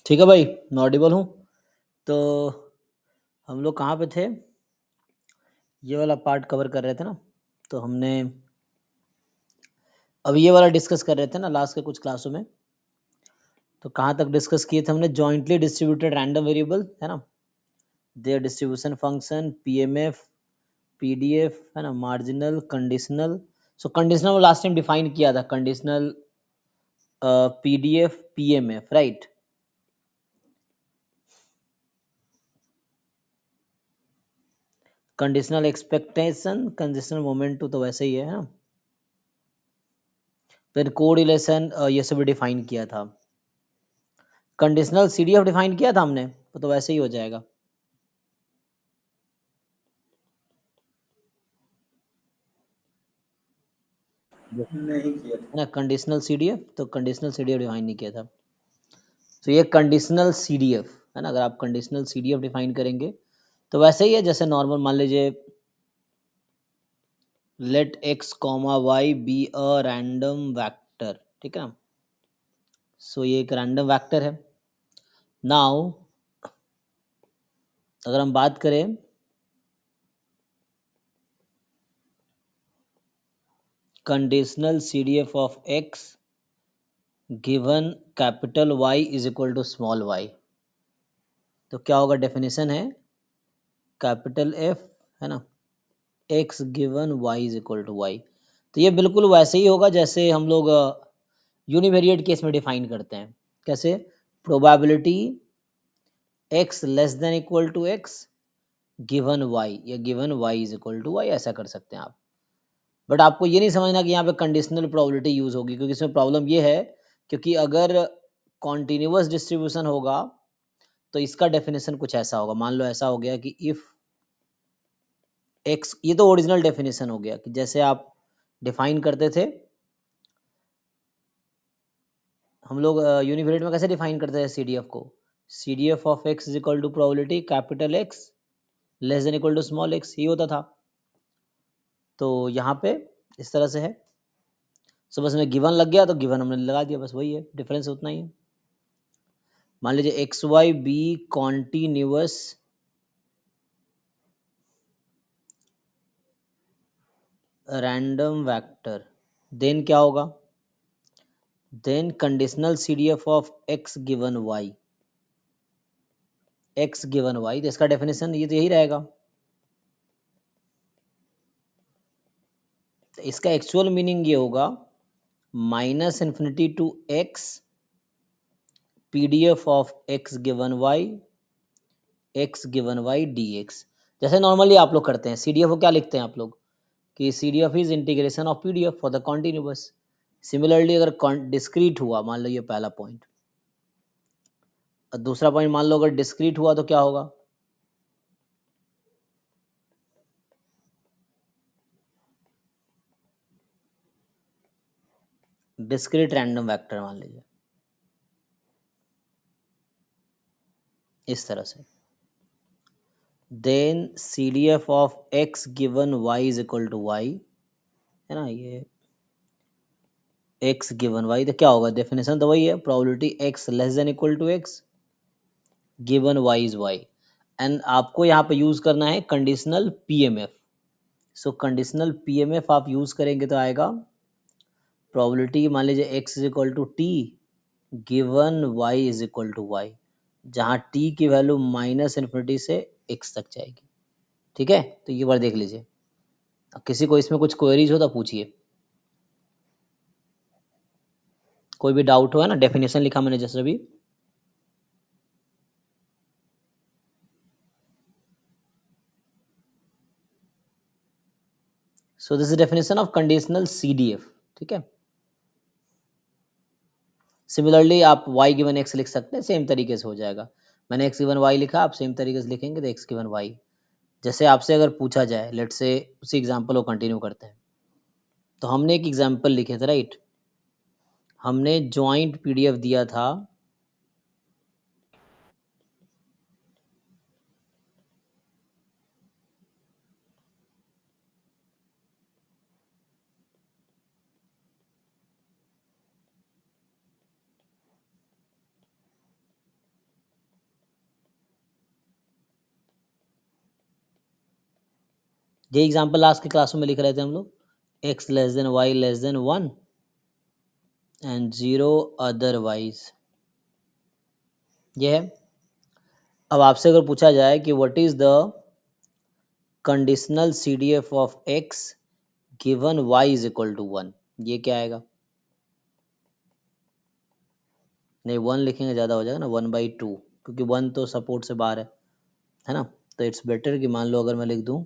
ठीक है भाई, मैं ऑडिबल हूँ। तो हम लोग कहाँ पे थे? ये वाला पार्ट कवर कर रहे थे ना। तो हमने अब ये वाला डिस्कस कर रहे थे ना लास्ट के कुछ क्लासों में। तो कहाँ तक डिस्कस किए थे हमने? जॉइंटली डिस्ट्रीब्यूटेड रैंडम वेरिएबल है ना, there distribution function, PMF, PDF है ना, मार्जिनल, कंडीशनल। सो कंडीशनल लास्ट टाइम डिफाइन किया था, conditional, PDF, PMF, right. Conditional expectation, conditional moment तो वैसे ही है ना। फिर कोरिलेशन, ये सब डिफाइन किया था। कंडीशनल सीडीएफ डिफाइन किया था हमने, तो वैसे ही हो जाएगा। नहीं किया है ना, कंडीशनल सीडीएफ, तो कंडीशनल सीडीएफ डिफाइन नहीं किया था। तो ये कंडीशनल सीडीएफ है ना। अगर आप कंडीशनल सीडीएफ डिफाइन करेंगे तो वैसे ही है जैसे नॉर्मल, मान लीजिए let x comma y be a random vector, ठीक है ना। सो ये एक रैंडम वेक्टर है। नाउ अगर हम बात करें conditional CDF of x given capital y is equal to small y, तो क्या होगा? डेफिनेशन है कैपिटल एफ है ना, x given y is equal to y. तो ये बिल्कुल वैसे ही होगा जैसे हम लोग यूनिवेरिएट केस में डिफाइन करते हैं। कैसे? Probability x less than equal to x given y, या given y is equal to y, ऐसा कर सकते हैं आप। बट आपको ये नहीं समझना कि यहाँ पे कंडीशनल प्रोबेबिलिटी यूज होगी, क्योंकि इसमें प्रॉब्लम ये है, क्योंकि अगर कॉन्टिन्यूअस डिस्ट्रीब्यूशन होगा तो इसका डेफिनेशन कुछ ऐसा होगा। मान लो ऐसा हो गया कि इफ एक्स, ये तो ओरिजिनल डेफिनेशन हो गया कि जैसे आप डिफाइन करते थे, हम लोग यूनिवेरिएट में कैसे डिफाइन करते हैं सीडीएफ को? CDF of x is equal to probability capital x less than equal to small x, ये होता था। तो यहाँ पे इस तरह से है। सो बस में गिवन लग गया तो गिवन हमने लगा दिया, बस वही है, डिफरेंस उतना ही है। मान लीजिए x y be continuous random vector, then क्या होगा? Then conditional CDF of x given y, x given y, तो इसका डेफिनेशन ये तो यही रहेगा। तो इसका एक्चुअल मीनिंग ये होगा minus infinity to x PDF of x given y, x given y d x. जैसे नॉर्मली आप लोग करते हैं सीडीएफ को क्या लिखते हैं आप लोग कि CDF is integration of PDF for the continuous. Similarly अगर डिस्क्रीट हुआ, मान लो ये पहला पॉइंट, और दूसरा पॉइंट मान लो अगर डिस्क्रीट हुआ तो क्या होगा? डिस्क्रीट रैंडम वेक्टर मान लीजिए इस तरह से। Then CDF of x given y is equal to y, है ना, ये एक्स गिवन वाई, तो क्या होगा? डेफिनेशन तो वही है, probability x less than equal to x given y is y. And आपको यहाँ पे यूज करना है conditional PMF. So conditional PMF आप यूज करेंगे तो आएगा प्रोबेबिलिटी, मान लीजिए x is equal to t given y is equal to y, जहाँ टी की वैल्यू माइनस इन्फिनिटी से एक्स तक जाएगी। ठीक है, तो ये बार देख लीजिए। अब किसी को इसमें कुछ क्वेरीज हो तो पूछिए, कोई भी डाउट हो, है ना। डेफिनेशन लिखा मैंने जैसे अभी। सो this is definition of conditional CDF, ठीक है। सिमिलरली आप y गिवन x लिख सकते हैं, सेम तरीके से हो जाएगा। मैंने x गिवन y लिखा, आप सेम तरीके से लिखेंगे तो x गिवन y। जैसे आपसे अगर पूछा जाए, लेट से उसी एग्जांपल को कंटिन्यू करते हैं। तो हमने एक एग्जांपल लिखे थे, राइट। हमने जॉइंट पीडीएफ दिया था ये एग्जाम्पल लास्ट के क्लास में लिख रहे थे हम लोग, x less than y less than 1 and 0 otherwise, ये है। अब आपसे अगर पूछा जाए कि what is the conditional CDF of x given y is equal to 1, ये क्या आएगा? नहीं, 1 लिखेंगे ज़्यादा हो जाएगा ना, 1/2, क्योंकि 1 तो सपोर्ट से बाहर है ना। तो इट्स बेटर कि मान लो अगर मैं लिख दूँ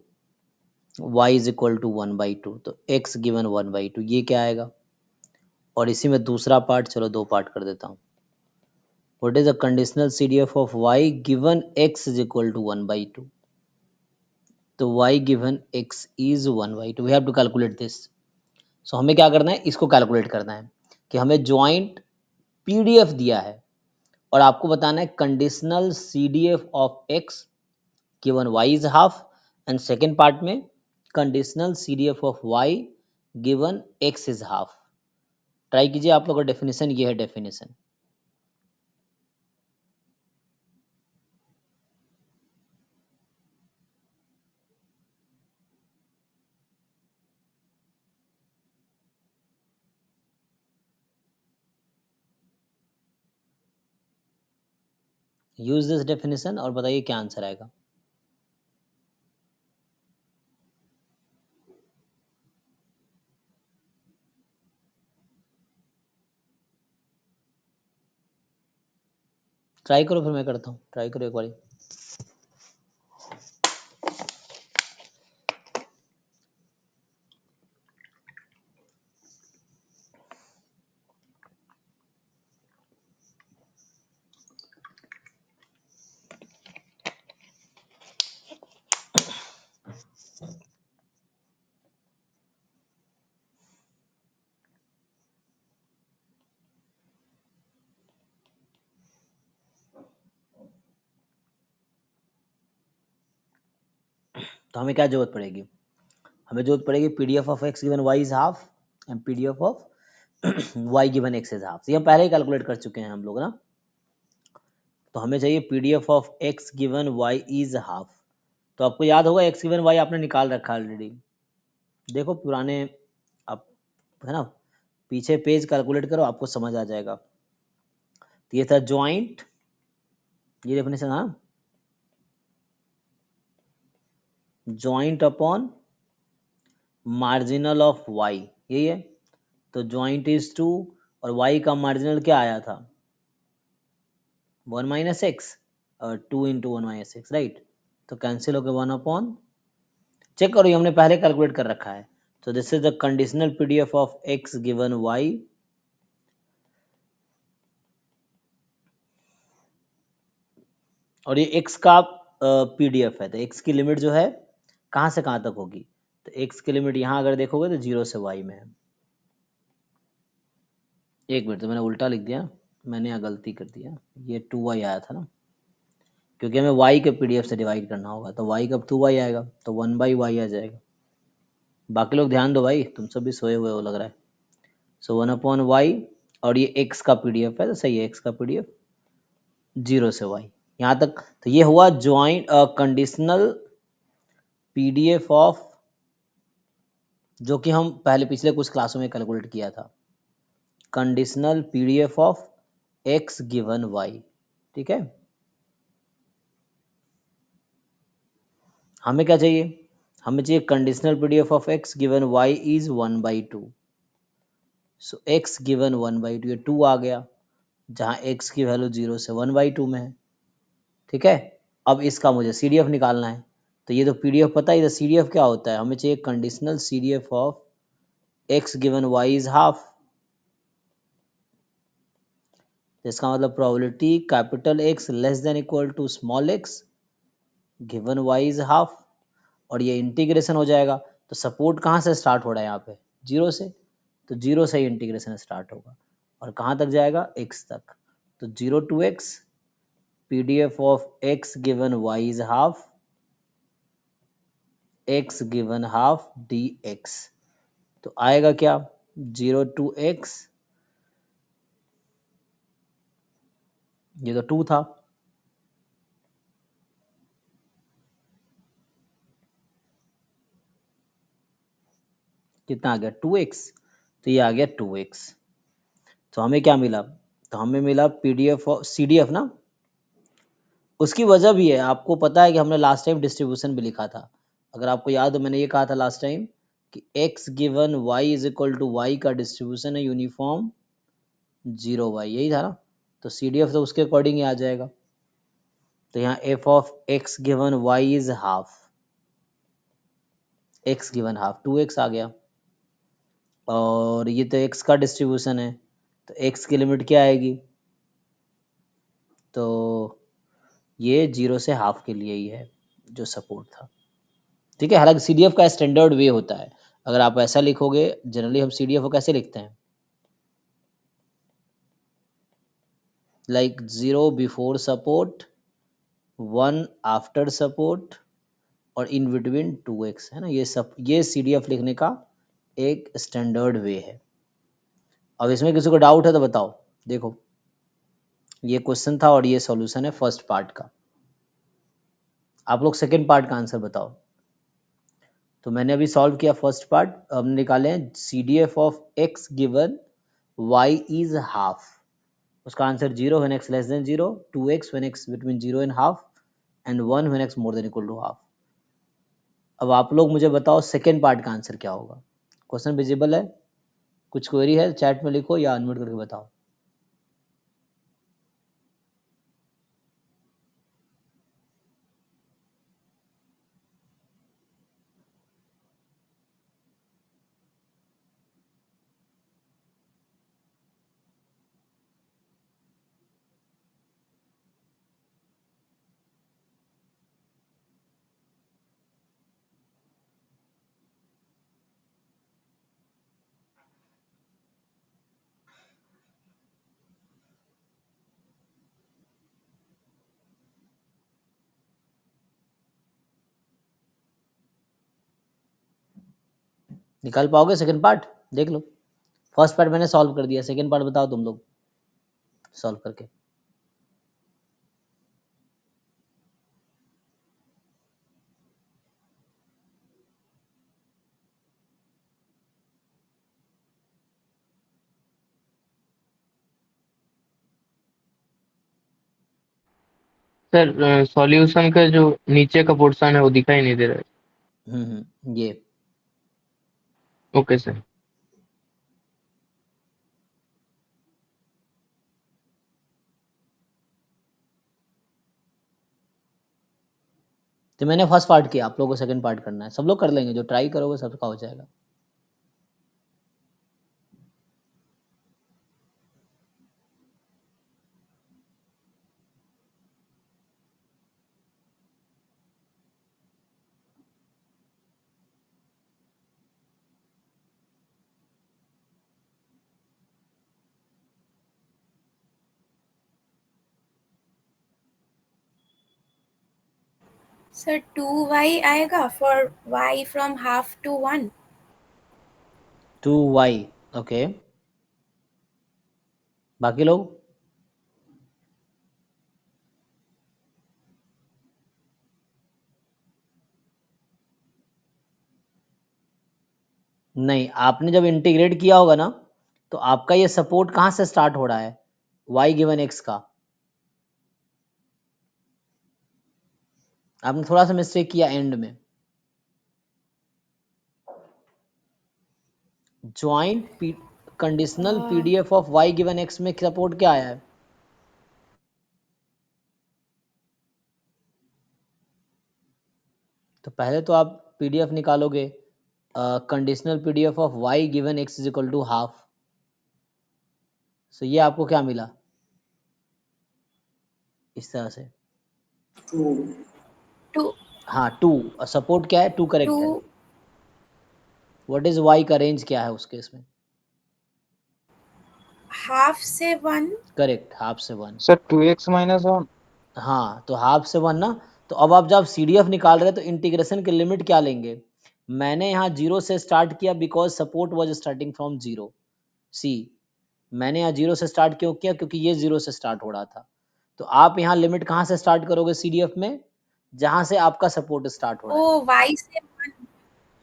y इज इक्वल टू 1/2, तो x गिवन 1/2, ये क्या आएगा? और इसी में दूसरा पार्ट, चलो दो पार्ट कर देता हूँ। What is the conditional CDF of y given x is equal to 1/2? तो y given x is 1/2, we have to calculate this. So हमें क्या करना है, इसको कैलकुलेट करना है कि हमें जॉइंट PDF दिया है और आपको बताना है conditional CDF of x given y is half, and second part में conditional CDF of y given x is half. Try कीजिए आप लोग का डेफिनेशन, ये है डेफिनेशन। यूज दिस डेफिनेशन और बताइए क्या आंसर आएगा। ट्राई करो, फिर मैं करता हूँ, ट्राई करो एक बार। तो हमें क्या जरूरत पड़ेगी? हमें जरूरत पड़ेगी PDF of x given y is half and PDF of y given x is half. ये हम पहले ही कैलकुलेट कर चुके हैं हम लोग ना। तो हमें चाहिए PDF of x given y is half. तो आपको याद होगा x गिवन y आपने निकाल रखा है ऑलरेडी। देखो पुराने, आप है ना, पीछे पेज कैलकुलेट करो, आपको समझ आ जाएगा। तो ये था ज्वाइंट, ये डेफिनेशन, हाँ, joint upon marginal of y, यही है। तो ज्वाइंट इज 2 और y का मार्जिनल क्या आया था? 1 minus x, 2 into 1 minus x, right. तो कैंसिल हो गया 1 अपॉन, चेक करो ये हमने पहले कैलकुलेट कर रखा है। तो this is the conditional PDF of x given y, और ये x का PDF है। तो x की लिमिट जो है कहाँ से कहाँ तक होगी? तो x की लिमिट यहाँ अगर देखोगे तो 0 से y में है। एक मिनट, तो मैंने उल्टा लिख दिया, मैंने यहाँ गलती कर दिया, ये 2y आया था ना, क्योंकि हमें y के PDF से डिवाइड करना होगा। तो y का 2y आएगा, तो 1/y आ जाएगा। बाकी लोग ध्यान दो भाई, तुम सब भी सोए हुए हो लग रहा है। सो 1 अपॉन वाई, और ये x का PDF है, तो सही है, x का PDF 0 से y यहाँ तक। तो ये हुआ ज्वाइंट कंडीशनल PDF ऑफ, जो कि हम पहले पिछले कुछ क्लासों में कैलकुलेट किया था, conditional PDF of x given y। ठीक है, हमें क्या चाहिए? हमें चाहिए conditional PDF of x given y is 1/2। So x given 1/2, ये 2 आ गया, जहाँ x की वैल्यू 0 से 1/2 में है। ठीक है, अब इसका मुझे CDF निकालना है। तो ये तो PDF पता है, ये CDF क्या होता है? हमें चाहिए conditional CDF of x given y is half. इसका मतलब probability capital X less than equal to small x given y is half, और ये इंटीग्रेशन हो जाएगा। तो सपोर्ट कहाँ से स्टार्ट हो रहा है यहाँ पे? 0 से। तो 0 से ही इंटीग्रेशन स्टार्ट होगा और कहाँ तक जाएगा? x तक। तो 0 to x, PDF of x given y is half, x given half dx। तो आएगा क्या? 0 टू x, ये तो 2 था, कितना आ गया 2x, तो ये आ गया 2x। तो हमें क्या मिला, तो हमें मिला पीडीएफ और सीडीएफ ना। उसकी वजह भी है, आपको पता है कि हमने लास्ट टाइम डिस्ट्रीब्यूशन भी लिखा था। अगर आपको याद हो, मैंने ये कहा था लास्ट टाइम कि x given y is equal to y का डिस्ट्रीब्यूशन है यूनिफॉर्म 0y, यही था ना। तो सीडीएफ तो उसके अकॉर्डिंग ही आ जाएगा। तो यहाँ f of x given y is half, x given half 2x आ गया। और ये तो x का डिस्ट्रीब्यूशन है, तो x की लिमिट क्या आएगी, तो ये 0 से हाफ के लिए ही है जो सपोर्ट था। ठीक है, हालांकि सीडीएफ का स्टैंडर्ड वे होता है। अगर आप ऐसा लिखोगे, जनरली हम सीडीएफ को कैसे लिखते हैं, like 0 before support, 1 after support और इन बिटवीन 2x, है ना। ये सब, ये सीडीएफ लिखने का एक स्टैंडर्ड वे है। अब इसमें किसी को डाउट है तो बताओ। देखो, ये क्वेश्चन था और ये सॉल्यूशन है फर्स्ट पार्ट का। आप लोग सेकंड पार्ट का आंसर बताओ। तो मैंने अभी सॉल्व किया फर्स्ट पार्ट, हमने निकाले हैं C D F of x given y is half. उसका answer 0 when x less than 0, 2x when x between 0 and half, and 1 when x more than equal to half. अब आप लोग मुझे बताओ सेकेंड पार्ट का आंसर क्या होगा। Question visible है, कुछ क्वेरी है चैट में लिखो या अनम्यूट करके बताओ। निकाल पाओगे सेकेंड पार्ट, देख लो। फर्स्ट पार्ट मैंने सॉल्व कर दिया, सेकेंड पार्ट बताओ तुम लोग सॉल्व करके। सर सॉल्यूशन का जो नीचे का पोर्शन है वो दिखाई नहीं दे रहा है। ये ओके सर। तो मैंने फर्स्ट पार्ट किया, आप लोगों को सेकंड पार्ट करना है। सब लोग कर लेंगे, जो ट्राई करोगे सबका हो जाएगा। सर 2y आएगा for y from half to 1। 2y, okay. बाकी लोग, नहीं, आपने जब इंटीग्रेट किया होगा ना, तो आपका ये सपोर्ट कहाँ से स्टार्ट हो रहा है, y गिवन x का। आपने थोड़ा सा मिस्टेक किया एंड में। Joint conditional PDF of y given x में सपोर्ट क्या आया है, तो पहले तो आप पीडीएफ निकालोगे, conditional PDF of y given x is equal to half. So ये आपको क्या मिला इस तरह से। 2 टू हाँ 2, सपोर्ट क्या है, 2 टू करेक्ट है। व्हाट इज y का रेंज क्या है उस केस में, हाफ से 1। करेक्ट, हाफ से 1। Sir 2x-1। हाँ, तो हाफ से 1 ना। तो अब आप जब सीडीएफ निकाल रहे हैं तो इंटीग्रेशन की लिमिट क्या लेंगे। मैंने यहाँ 0 से स्टार्ट किया because support was starting from 0। सी, मैंने यहाँ 0 से स्टार्ट क्यों किया, क्योंकि ये 0 से स्टार्ट हो रहा था। तो आप यहाँ लिमिट कहाँ से स्टार्ट करोगे सीडीएफ में, जहाँ से आपका सपोर्ट स्टार्ट हो रहा है। ओ y से 1।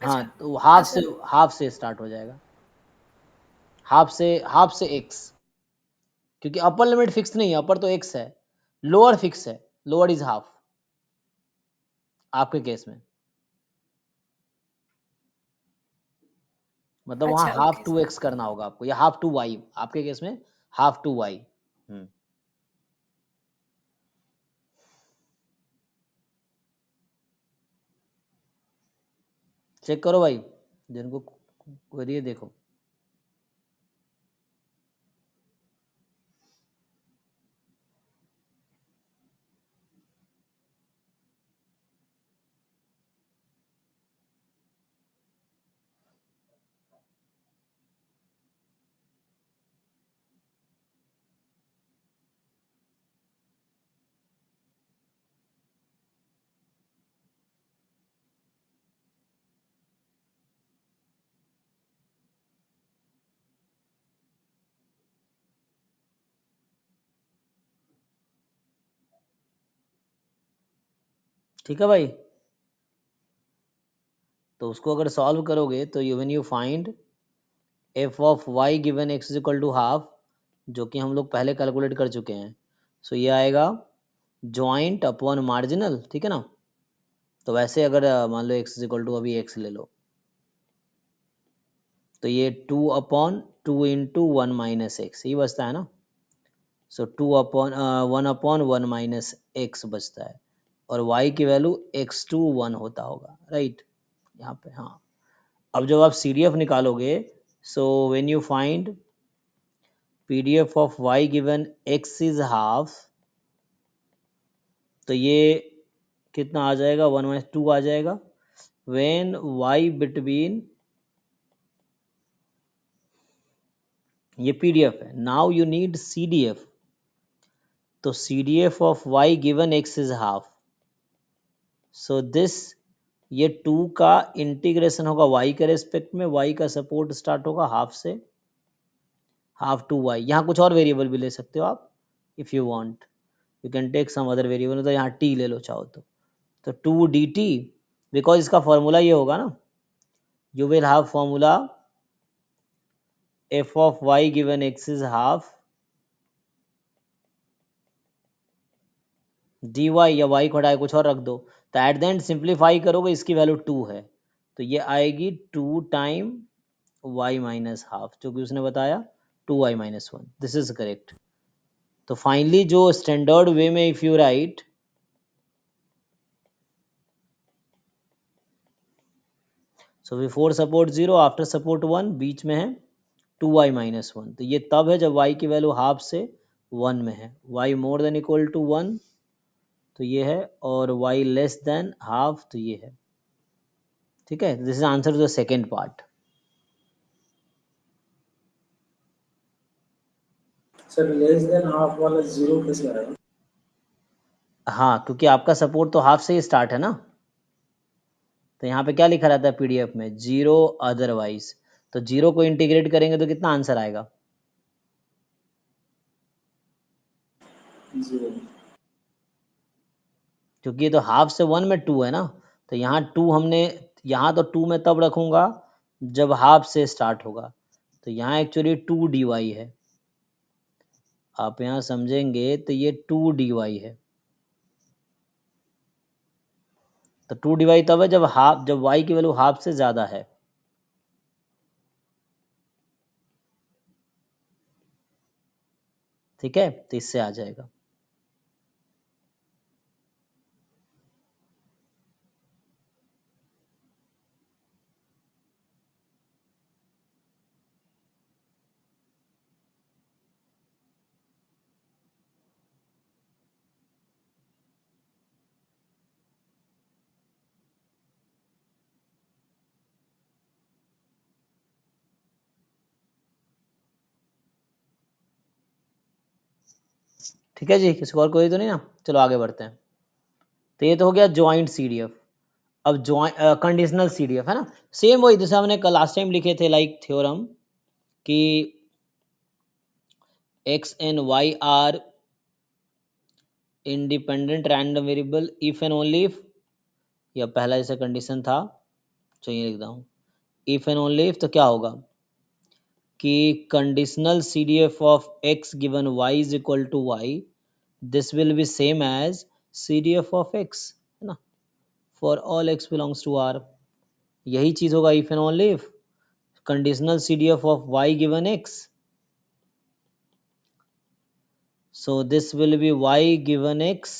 हाँ, अच्छा तो अच्छा हाफ से स्टार्ट हो जाएगा, हाफ से एक्स, क्योंकि अपर लिमिट फिक्स नहीं है, अपर तो एक्स है, लोअर फिक्स है, लोअर इज हाफ आपके केस में, मतलब वहाँ अच्छा हाफ ओके टू एक्स करना होगा आपको, या हाफ टू वाई, आपके केस में हाफ टू वाई। चेक करो भाई, जिनको क्वेरी है देखो। ठीक है भाई, तो उसको अगर सॉल्व करोगे तो you when you find f of Y given x is equal to half, जो कि हम लोग पहले कैलकुलेट कर चुके हैं, सो ये आएगा जॉइंट अपॉन मार्जिनल, ठीक है ना। तो वैसे अगर मान लो एक्स इज इक्वल टू, अभी एक्स ले लो, तो ये 2/2 × 1 - x ही बचता है ना, सो 1/1 - x बचता है, और y की वैल्यू x2 1 होता होगा, राइट, यहाँ पे। हाँ, अब जब आप CDF निकालोगे, so when you find PDF of y given x is half, तो ये कितना आ जाएगा, 1/2 आ जाएगा, व्हेन y बिटवीन, ये PDF है, नाउ यू नीड CDF, तो CDF of y given x is half, so this, ये 2 का इंटीग्रेशन होगा y के रेस्पेक्ट में, y का सपोर्ट स्टार्ट होगा हाफ से, हाफ टू y, यहाँ कुछ और वेरिएबल भी ले सकते हो आप, if you want you can take some other variable, तो यहाँ t ले लो चाहो तो 2 dt, बिकॉज इसका फॉर्मूला ये होगा ना, you will have formula f of y given x is half dy, या y को हटाए कुछ और रख दो, तो एट द एंड सिंप्लीफाई करोगे, इसकी वैल्यू 2 है, तो ये आएगी 2 टाइम y माइनस हाफ, जो कि उसने बताया 2y - 1, दिस इज करेक्ट। तो फाइनली जो स्टैंडर्ड वे में if you right, so before support 0 after support 1, बीच में है 2y - 1, तो ये तब है जब y की वैल्यू हाफ से 1 में है, y more than equal to 1, तो ये है, और y लेस देन हाफ, तो ये है, ठीक है। This is answer to the second part. Sir less than half वाला जीरो कैसे आएगा? हाँ, क्योंकि आपका सपोर्ट तो हाफ से ही स्टार्ट है ना, तो यहाँ पे क्या लिखा रहता है PDF में, 0 अदरवाइज, तो 0 को इंटीग्रेट करेंगे तो कितना आंसर आएगा, जीरो। क्योंकि ये तो हाफ से 1 में 2 है ना, तो यहाँ 2 हमने, यहाँ तो 2 में तब रखूँगा जब हाफ से स्टार्ट होगा, तो यहाँ एक्चुअली 2 dy है, आप यहाँ समझेंगे तो ये 2 dy है, तो 2 dy तब है जब हाफ, जब y की वैल्यू हाफ से ज़्यादा है, ठीक है, तो इससे आ जाएगा। ठीक है जी, किसी और कोई तो नहीं ना, चलो आगे बढ़ते हैं। तो ये तो हो गया जॉइंट CDF। अब जॉइंट कंडीशनल CDF है ना, सेम वही जैसे हमने कल लास्ट टाइम लिखे थे, लाइक थ्योरम कि x and y are independent random variable if and only if, यह पहला जैसे कंडीशन था, चलिए लिख रहा हूँ, इफ एंड ओनली इफ, तो क्या होगा कि conditional C D F of x given y is equal to y, this will be same as C D F of x, है ना, for all x belongs to R. यही चीज होगा if and only if conditional C D F of Y given x, so this will be y given x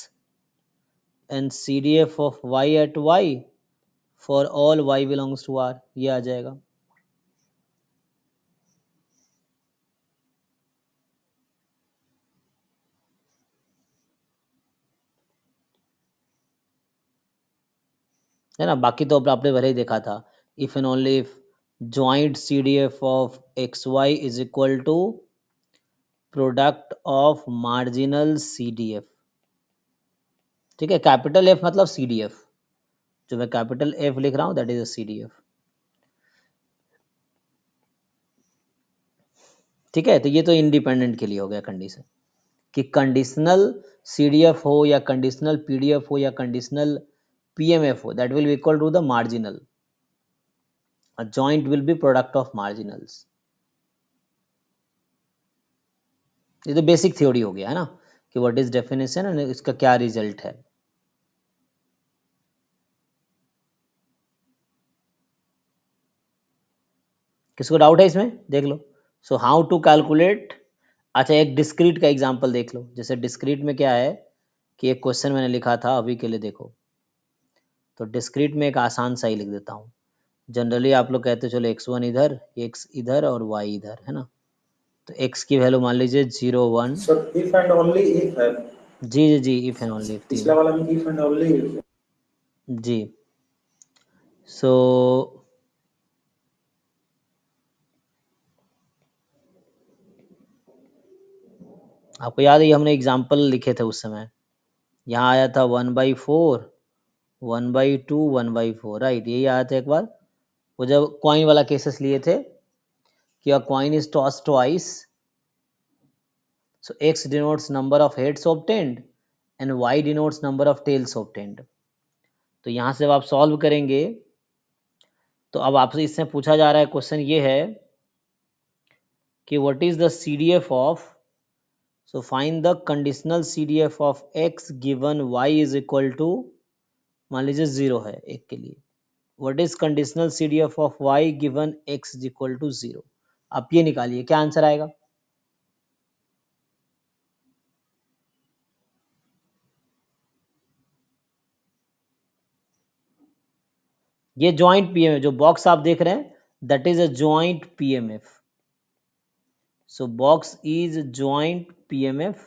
and CDF of y at y for all y belongs to R, ये आ जाएगा। है ना, बाकी तो आपने पहले ही देखा था, if and only if joint CDF of x y is equal to product of marginal CDF। ठीक है, कैपिटल एफ मतलब CDF, जो मैं कैपिटल एफ लिख रहा हूं दैट इज अ CDF। ठीक है, तो ये तो इंडिपेंडेंट के लिए हो गया कंडीशन, कि कंडीशनल CDF हो या कंडीशनल PDF हो या कंडीशनल PMF हो, that will be equal to the marginal, a joint will be product of marginals। ये तो बेसिक थ्योरी हो गया है ना, कि व्हाट इज डेफिनेशन एंड इसका क्या रिजल्ट है। किसको डाउट है इसमें, देख लो। सो हाउ टू कैलकुलेट, अच्छा एक डिस्क्रीट का एग्जांपल देख लो। जैसे डिस्क्रीट में क्या है कि एक क्वेश्चन मैंने लिखा था अभी के लिए, देखो तो डिस्क्रीट में एक आसान सा ही लिख देता हूँ। जनरली आप लोग कहते हो चलो x1 इधर, x इधर और y इधर, है ना। तो x की वैल्यू मान लीजिए 0 1। So if and only if है, जी जी जी, इफ एंड ओनली इफ पिछला तीनों। वाला में if and only if है। जी, सो आपको याद है ये हमने एग्जाम्पल लिखे थे उस समय, यहाँ आया था 1/4, 1/2, 1/4, राइट, यही आया था एक बार। वो जब कॉइन वाला केसेस लिए थे कि a coin is toss twice, so x denotes number of heads obtained and y denotes number of tails obtained. तो यहाँ से जब आप सॉल्व करेंगे तो अब आपसे इससे पूछा जा रहा है, क्वेश्चन ये है कि what is the CDF of, so find the conditional CDF of x given y is equal to, मान लीजिए 0 है एक के लिए, what is conditional CDF of y given x is equal to 0। आप ये निकालिए क्या आंसर आएगा। ये जॉइंट PMF जो बॉक्स आप देख रहे हैं that is a joint PMF, so box is joint PMF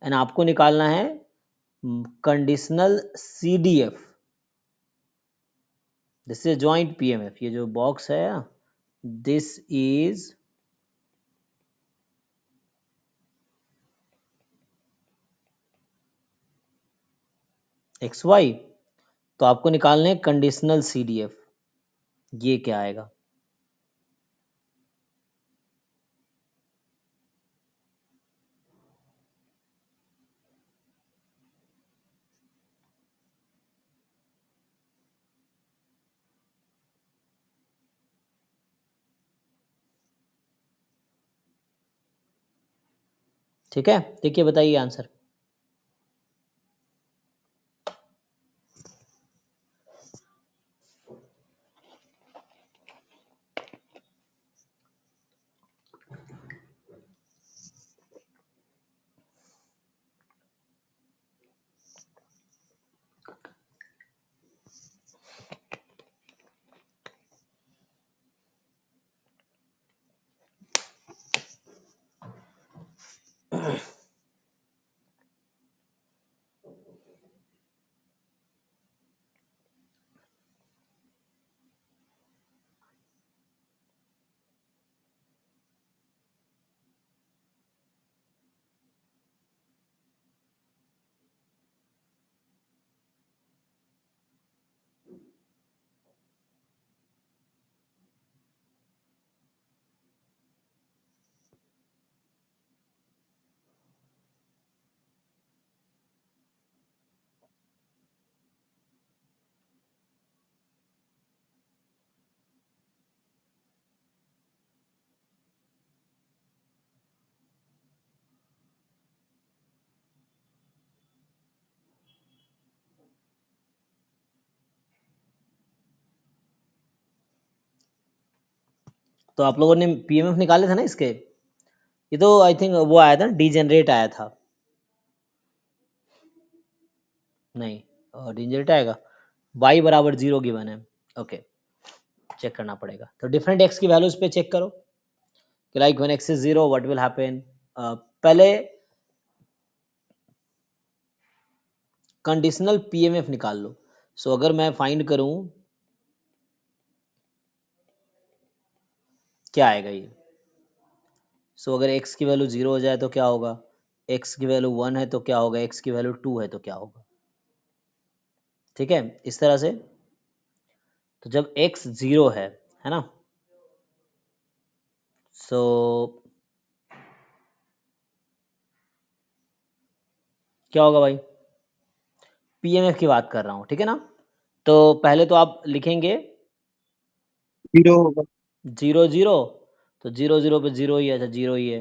and आपको निकालना है conditional CDF, this is joint PMF। ये जो बॉक्स है दिस इज XY, तो आपको निकालने हैं कंडीशनल CDF, ये क्या आएगा। ठीक है, देखिए बताइए आंसर। तो आप लोगों ने पीएमएफ निकाले थे ना इसके, ये तो आई थिंक वो आया था, डीजेनरेट आया था, नहीं डीजेनरेट आएगा, y बराबर 0 गिवन है, ओके चेक करना पड़ेगा। तो डिफरेंट x की वैल्यूज पे चेक करो कि like when x is 0 what will happen. पहले कंडीशनल पीएमएफ निकाल लो। सो अगर मैं फाइंड करूं क्या आएगा ये, सो अगर x की वैल्यू 0 हो जाए तो क्या होगा, x की वैल्यू 1 है तो क्या होगा, x की वैल्यू 2 है तो क्या होगा, ठीक है इस तरह से। तो जब x 0 है ना, सो क्या होगा भाई, पीएमएफ की बात कर रहा हूँ, ठीक है ना। तो पहले तो आप लिखेंगे 0 होगा। 0 0, तो 0 0 पे 0 ही है, अच्छा 0 ही है।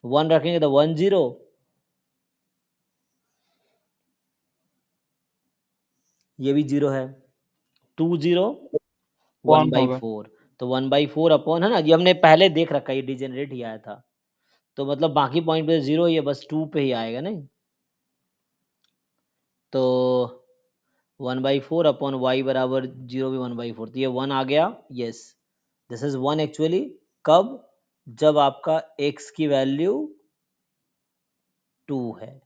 1 रखेंगे तो 1 0, ये भी 0 है। 2 0 1 1 बाई होगा। 4, तो 1 बाई 4 अपॉन, है ना, ये हमने पहले देख रखा है, ये डिजेनरेट ही आया था, तो मतलब बाकी पॉइंट पे 0 ही है, बस 2 पे ही आएगा नहीं। तो 1 बाई 4 अपॉन वाई बराबर 0 भी 1 बाई 4, तो ये 1 आ गया, यस दिस इज 1 एक्चुअली। कब, जब आपका x की वैल्यू 2 है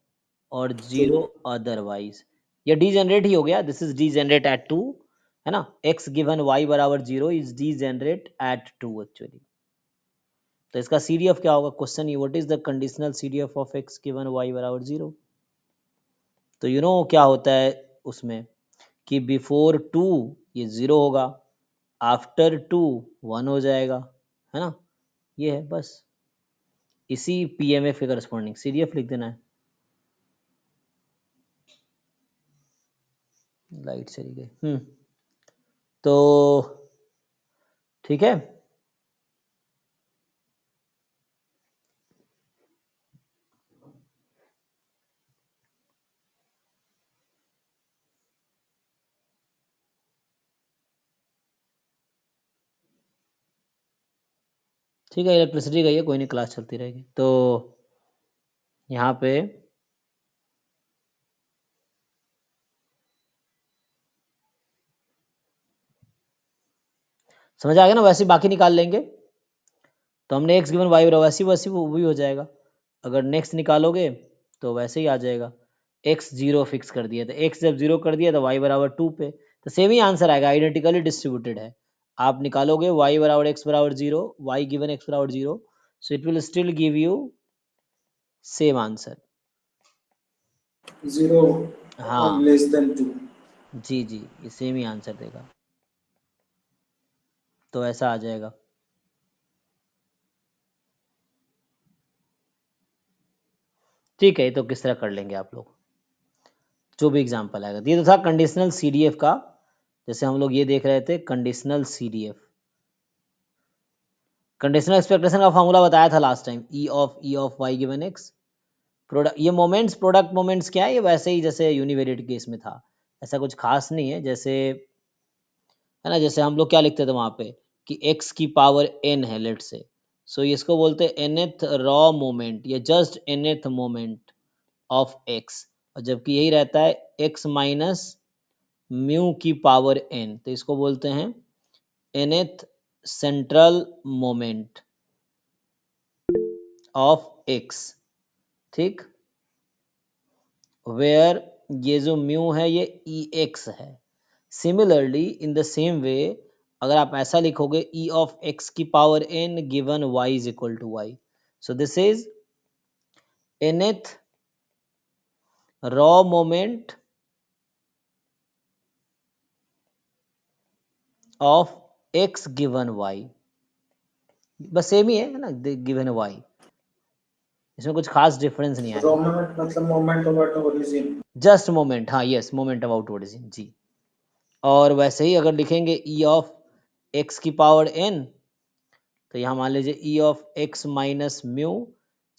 और 0 अदरवाइज, ये डीजेनरेट ही हो गया, दिस इज डीजेनरेट एट 2, है ना, x गिवन y बराबर 0 इज डीजेनरेट एट 2 एक्चुअली। तो इसका CDF क्या होगा, क्वेश्चन ये, what is the conditional CDF of x given y बराबर 0। तो यू नो क्या होता है उसमें कि बिफोर 2 ये 0 होगा, आफ्टर 2 1 हो जाएगा, है ना, ये है बस, इसी PMF के करस्पॉन्डिंग CDF लिख देना है। लाइट चली गई, तो ठीक है, ठीक है, इलेक्ट्रिसिटी गई है, कोई नहीं, क्लास चलती रहेगी। तो यहाँ पे समझ आ गया ना, वैसे बाकी निकाल लेंगे, तो हमने x गिवन y बराबर वैसे वैसे वो भी हो जाएगा। अगर नेक्स्ट निकालोगे तो वैसे ही आ जाएगा, x 0 फिक्स कर दिया, तो x जब 0 कर दिया तो y बराबर 2 पे, तो सेम ही आंसर आएगा, आइडेंटिकली डिस्ट्रीब्यूटेड है। आप निकालोगे y बराबर x बराबर 0, y गिवन x बराबर 0, so it will still give you same answer. 0 हाँ less than 2. जी जी, ये सेम ही आंसर देगा, तो ऐसा आ जाएगा। ठीक है, ये तो किस तरह कर लेंगे आप लोग, जो भी एग्जाम्पल आएगा। ये तो था कंडीशनल CDF का, जैसे हम लोग ये देख रहे थे कंडीशनल CDF, कंडीशनल एक्सपेक्टेशन का फॉर्मूला बताया था last time, E of Y given x, product, ये मोमेंट्स, प्रोडक्ट मोमेंट्स क्या है, ये वैसे ही जैसे यूनिवेरिएट केस में था, ऐसा कुछ खास नहीं है, जैसे है ना, जैसे हम लोग क्या लिखते थे वहां पे कि x की पावर n है लेट से, सो इसको बोलते हैं nth रॉ मोमेंट, या just nth moment of x, और जबकि यही रहता है x माइनस म्यू की पावर n, तो इसको बोलते हैं nth central moment of x, ठीक, वेयर ये जो म्यू है ये ex है। Similarly in the same way, अगर आप ऐसा लिखोगे e ऑफ x की power n given y is equal to y, so this is nth raw moment of x given y, बस सेम ही है ना, गिवन y, इसमें कुछ खास डिफरेंस नहीं Raw आएगा, moment मतलब moment about origin. Just moment, हाँ यस, मोमेंट अबाउट ओरिजिन जी। और वैसे ही अगर लिखेंगे e ऑफ x की पावर n, तो यहाँ मान लीजिए ई ऑफ एक्स माइनस म्यू,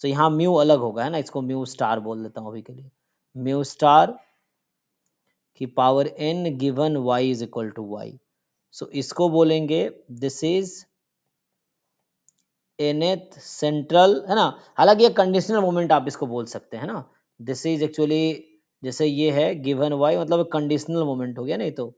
तो यहाँ म्यू अलग होगा, है ना, इसको म्यू स्टार बोल देता हूँ अभी के लिए, म्यू स्टार की power n given y is equal to y, so इसको बोलेंगे दिस इज nth सेंट्रल, है ना। हालांकि ये कंडीशनल मोमेंट आप इसको बोल सकते हैं ना। दिस इज एक्चुअली, जैसे ये है गिवन y, मतलब कंडीशनल मोमेंट हो गया नहीं तो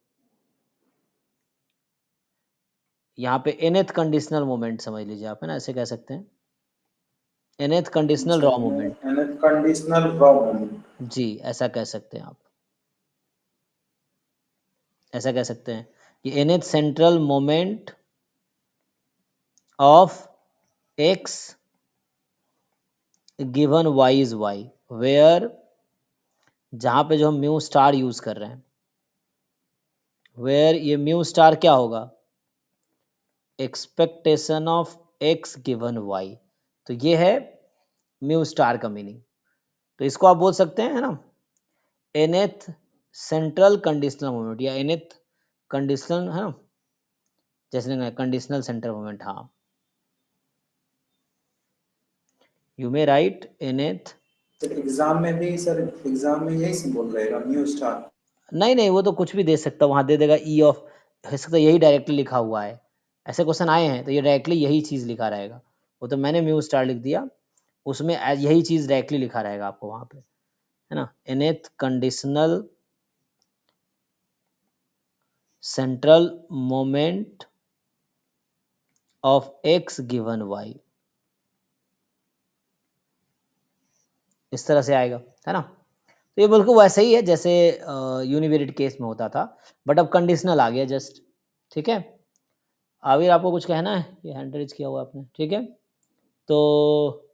यहाँ पे nth कंडीशनल मोमेंट समझ लीजिए आप, है ना, ऐसे कह सकते हैं nth conditional raw moment. And conditional raw moment. जी, ऐसा कह सकते हैं आप, ऐसा कह सकते हैं कि nth central moment of x given y is y, where, जहां पे जो हम म्यू स्टार यूज कर रहे हैं, वेयर ये म्यू स्टार क्या होगा, expectation of x given y। तो ये है म्यू स्टार का मीनिंग। तो इसको आप बोल सकते हैं, है ना, nth सेंट्रल कंडीशनल मोमेंट या nth कंडीशनल, है ना, जैसे कंडीशनल सेंटर मोमेंट। हाँ, you may right nth। Exam में भी सर, एग्जाम में यही सिंबल रहेगा म्यू स्टार। नहीं नहीं, वो तो कुछ भी दे सकता है, वहाँ दे देगा ई ऑफ, हो सकता है यही डायरेक्टली लिखा हुआ है, ऐसे क्वेश्चन आए हैं तो ये डायरेक्टली यही चीज़ लिखा रहेगा। वो तो मैंने म्यू स्टार लिख दिया, उसमें यही चीज़ डायरेक्टली लिखा रहेगा आपको वहाँ पे, है ना, nth conditional central moment of x given y, इस तरह से आएगा, है ना। तो ये बिल्कुल वैसे ही है जैसे यूनिवेरिएट केस में होता था, बट अब कंडीशनल आ गया जस्ट। ठीक है, आविर आपको कुछ कहना है, ये हैंड रेज किया हुआ आपने, ठीक है, तो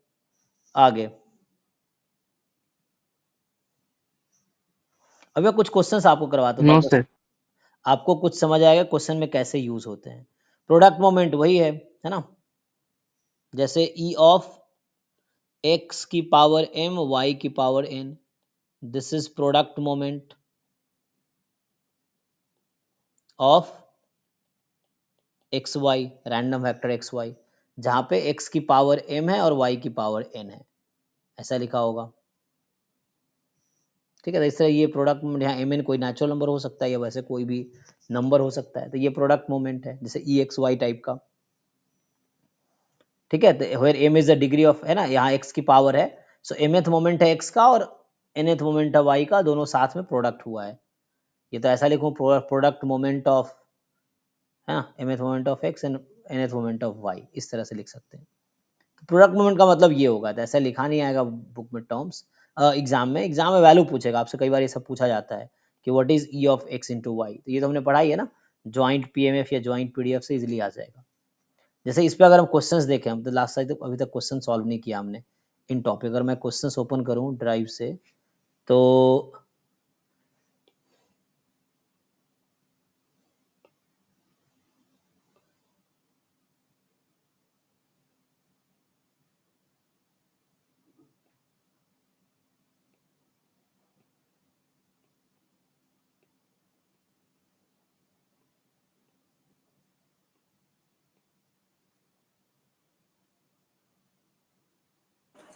आगे अब मैं कुछ क्वेश्चंस आपको करवाता हूँ, तो नो आपको सर। आपको कुछ समझ आएगा क्वेश्चन में कैसे यूज होते हैं। प्रोडक्ट मोमेंट वही है ना, जैसे ई ऑफ एक्स की पावर m y की power n, this is product moment of x y, random vector x y, जहाँ पे x की पावर m है और y की पावर n है, ऐसा लिखा होगा। ठीक है, तो इस तरह ये प्रोडक्ट मोमेंट, यहाँ एम एन कोई नेचुरल नंबर हो सकता है या वैसे कोई भी नंबर हो सकता है, तो ये प्रोडक्ट मोमेंट है, जैसे ई एक्स वाई टाइप का। ठीक है, तो where m is the degree of, है ना, यहाँ एक्स की पावर है, सो एमएथ मोमेंट है एक्स का और एनएथ मोमेंट है वाई का, दोनों साथ में प्रोडक्ट हुआ है। ये तो ऐसा लिखूँ, प्रोडक्ट मोमेंट ऑफ, है ना, mth moment of x and nth moment of y, इस तरह से लिख सकते हैं। प्रोडक्ट मोमेंट का मतलब ये होगा, तो ऐसा लिखा नहीं आएगा बुक में टर्म्स। एग्जाम में वैल्यू पूछेगा आपसे, कई बार ये सब पूछा जाता है कि what is E of x into y, तो ये तो हमने पढ़ाई है ना, ज्वाइंट पीएमएफ या ज्वाइंट पीडीएफ से इजिली आ जाएगा। जैसे इस पे अगर हम क्वेश्चंस देखें, हम तो लास्ट साइड तक अभी तक क्वेश्चन सॉल्व नहीं किया हमने इन टॉपिक। अगर मैं क्वेश्चंस ओपन करूं ड्राइव से, तो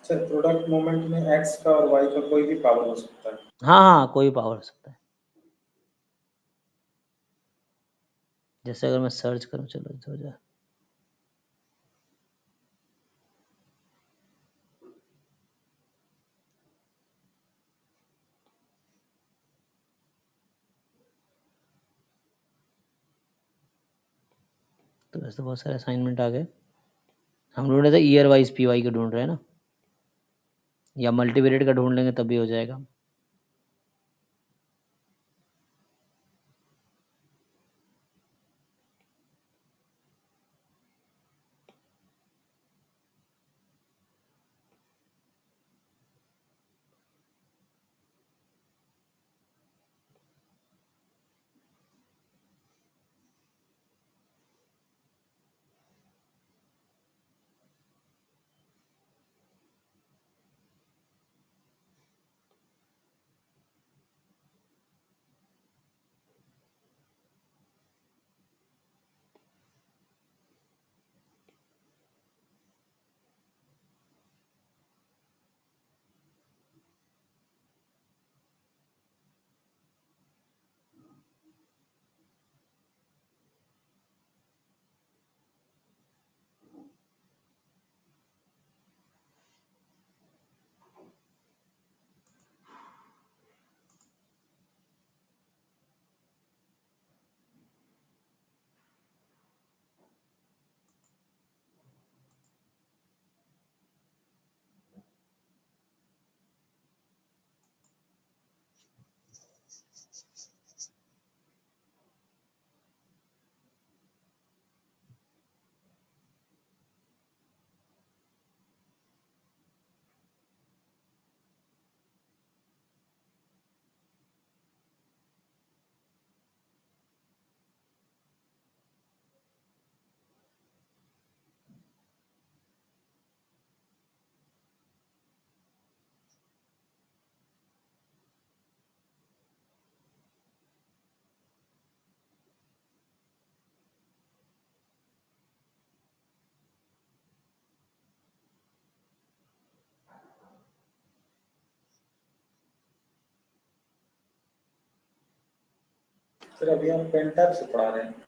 सर प्रोडक्ट मोमेंट में एक्स का और वाई का कोई भी पावर हो सकता है। हाँ हाँ, कोई पावर हो सकता है। जैसे अगर मैं सर्च करूं, चलो हो जाए, तो वैसे बहुत सारे असाइनमेंट आ गए। हम ढूंढ रहे थे ईयर वाइज पी वाई का ढूंढ रहे हैं ना, या मल्टीवेरिएट का ढूंढ लेंगे तब भी हो जाएगा। फिर अभी हम पेन टैब से पढ़ा रहे हैं।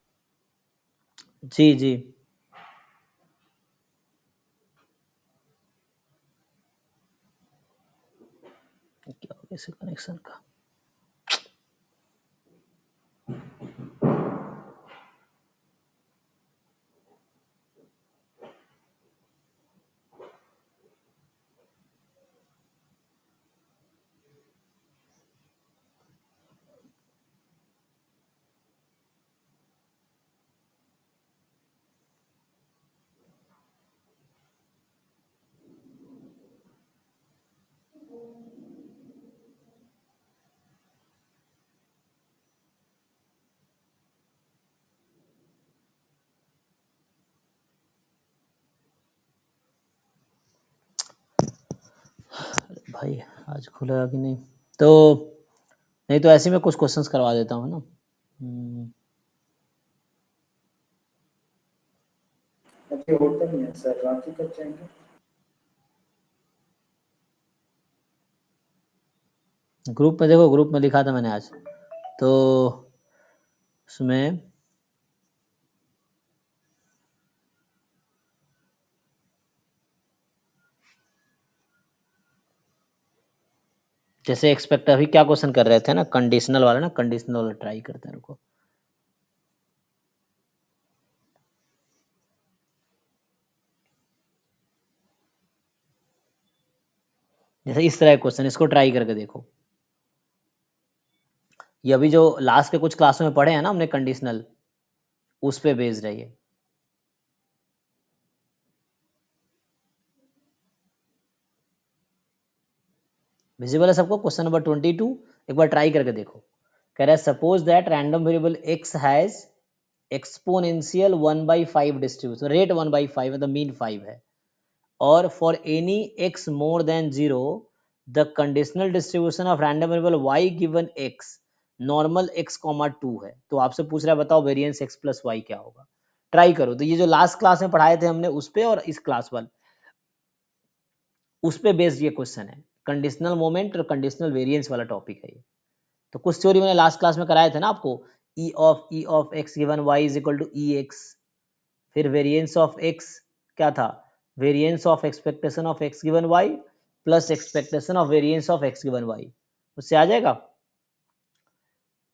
जी जी। क्या हो गया इसे कनेक्शन का? भाई आज खुलेगा कि नहीं? तो नहीं तो ऐसे में कुछ क्वेश्चंस करवा देता हूँ ना। अभी होता नहीं है सर, रांची कब जाएंगे? ग्रुप में देखो, ग्रुप में लिखा था मैंने आज, तो उसमें जैसे एक्सपेक्ट अभी क्या क्वेश्चन कर रहे थे ना, कंडीशनल वाला ना, कंडीशनल वाला ट्राई करते हैं, रुको। जैसे इस तरह का क्वेश्चन, इसको ट्राई करके देखो। ये अभी जो लास्ट के कुछ क्लासों में पढ़े हैं ना हमने कंडीशनल, उस पे बेस्ड है ये। विजिबल है सबको? क्वेश्चन नंबर 22 एक बार ट्राई करके देखो। कह रहा है suppose that random variable x has exponential 1/5 distribution, rate 1/5 मतलब मीन 5 है, और for any x more than 0 the conditional distribution of random variable y given x normal x comma 2 है। तो आपसे पूछ रहा है बताओ वेरिएंस x प्लस वाई क्या होगा। ट्राई करो। तो ये जो लास्ट क्लास में पढ़ाए थे हमने उस पे, और इस क्लास वाले उस पे बेस्ड ये क्वेश्चन है। कंडीशनल मोमेंट और कंडीशनल वेरिएंस वाला टॉपिक है ये। तो कुछ थ्योरी मैंने लास्ट क्लास में कराए थे ना आपको, E of x given y is equal to E x, फिर वेरिएंस ऑफ एक्स क्या था, variance of expectation of x given y plus expectation of variance of x given y, उससे आ जाएगा।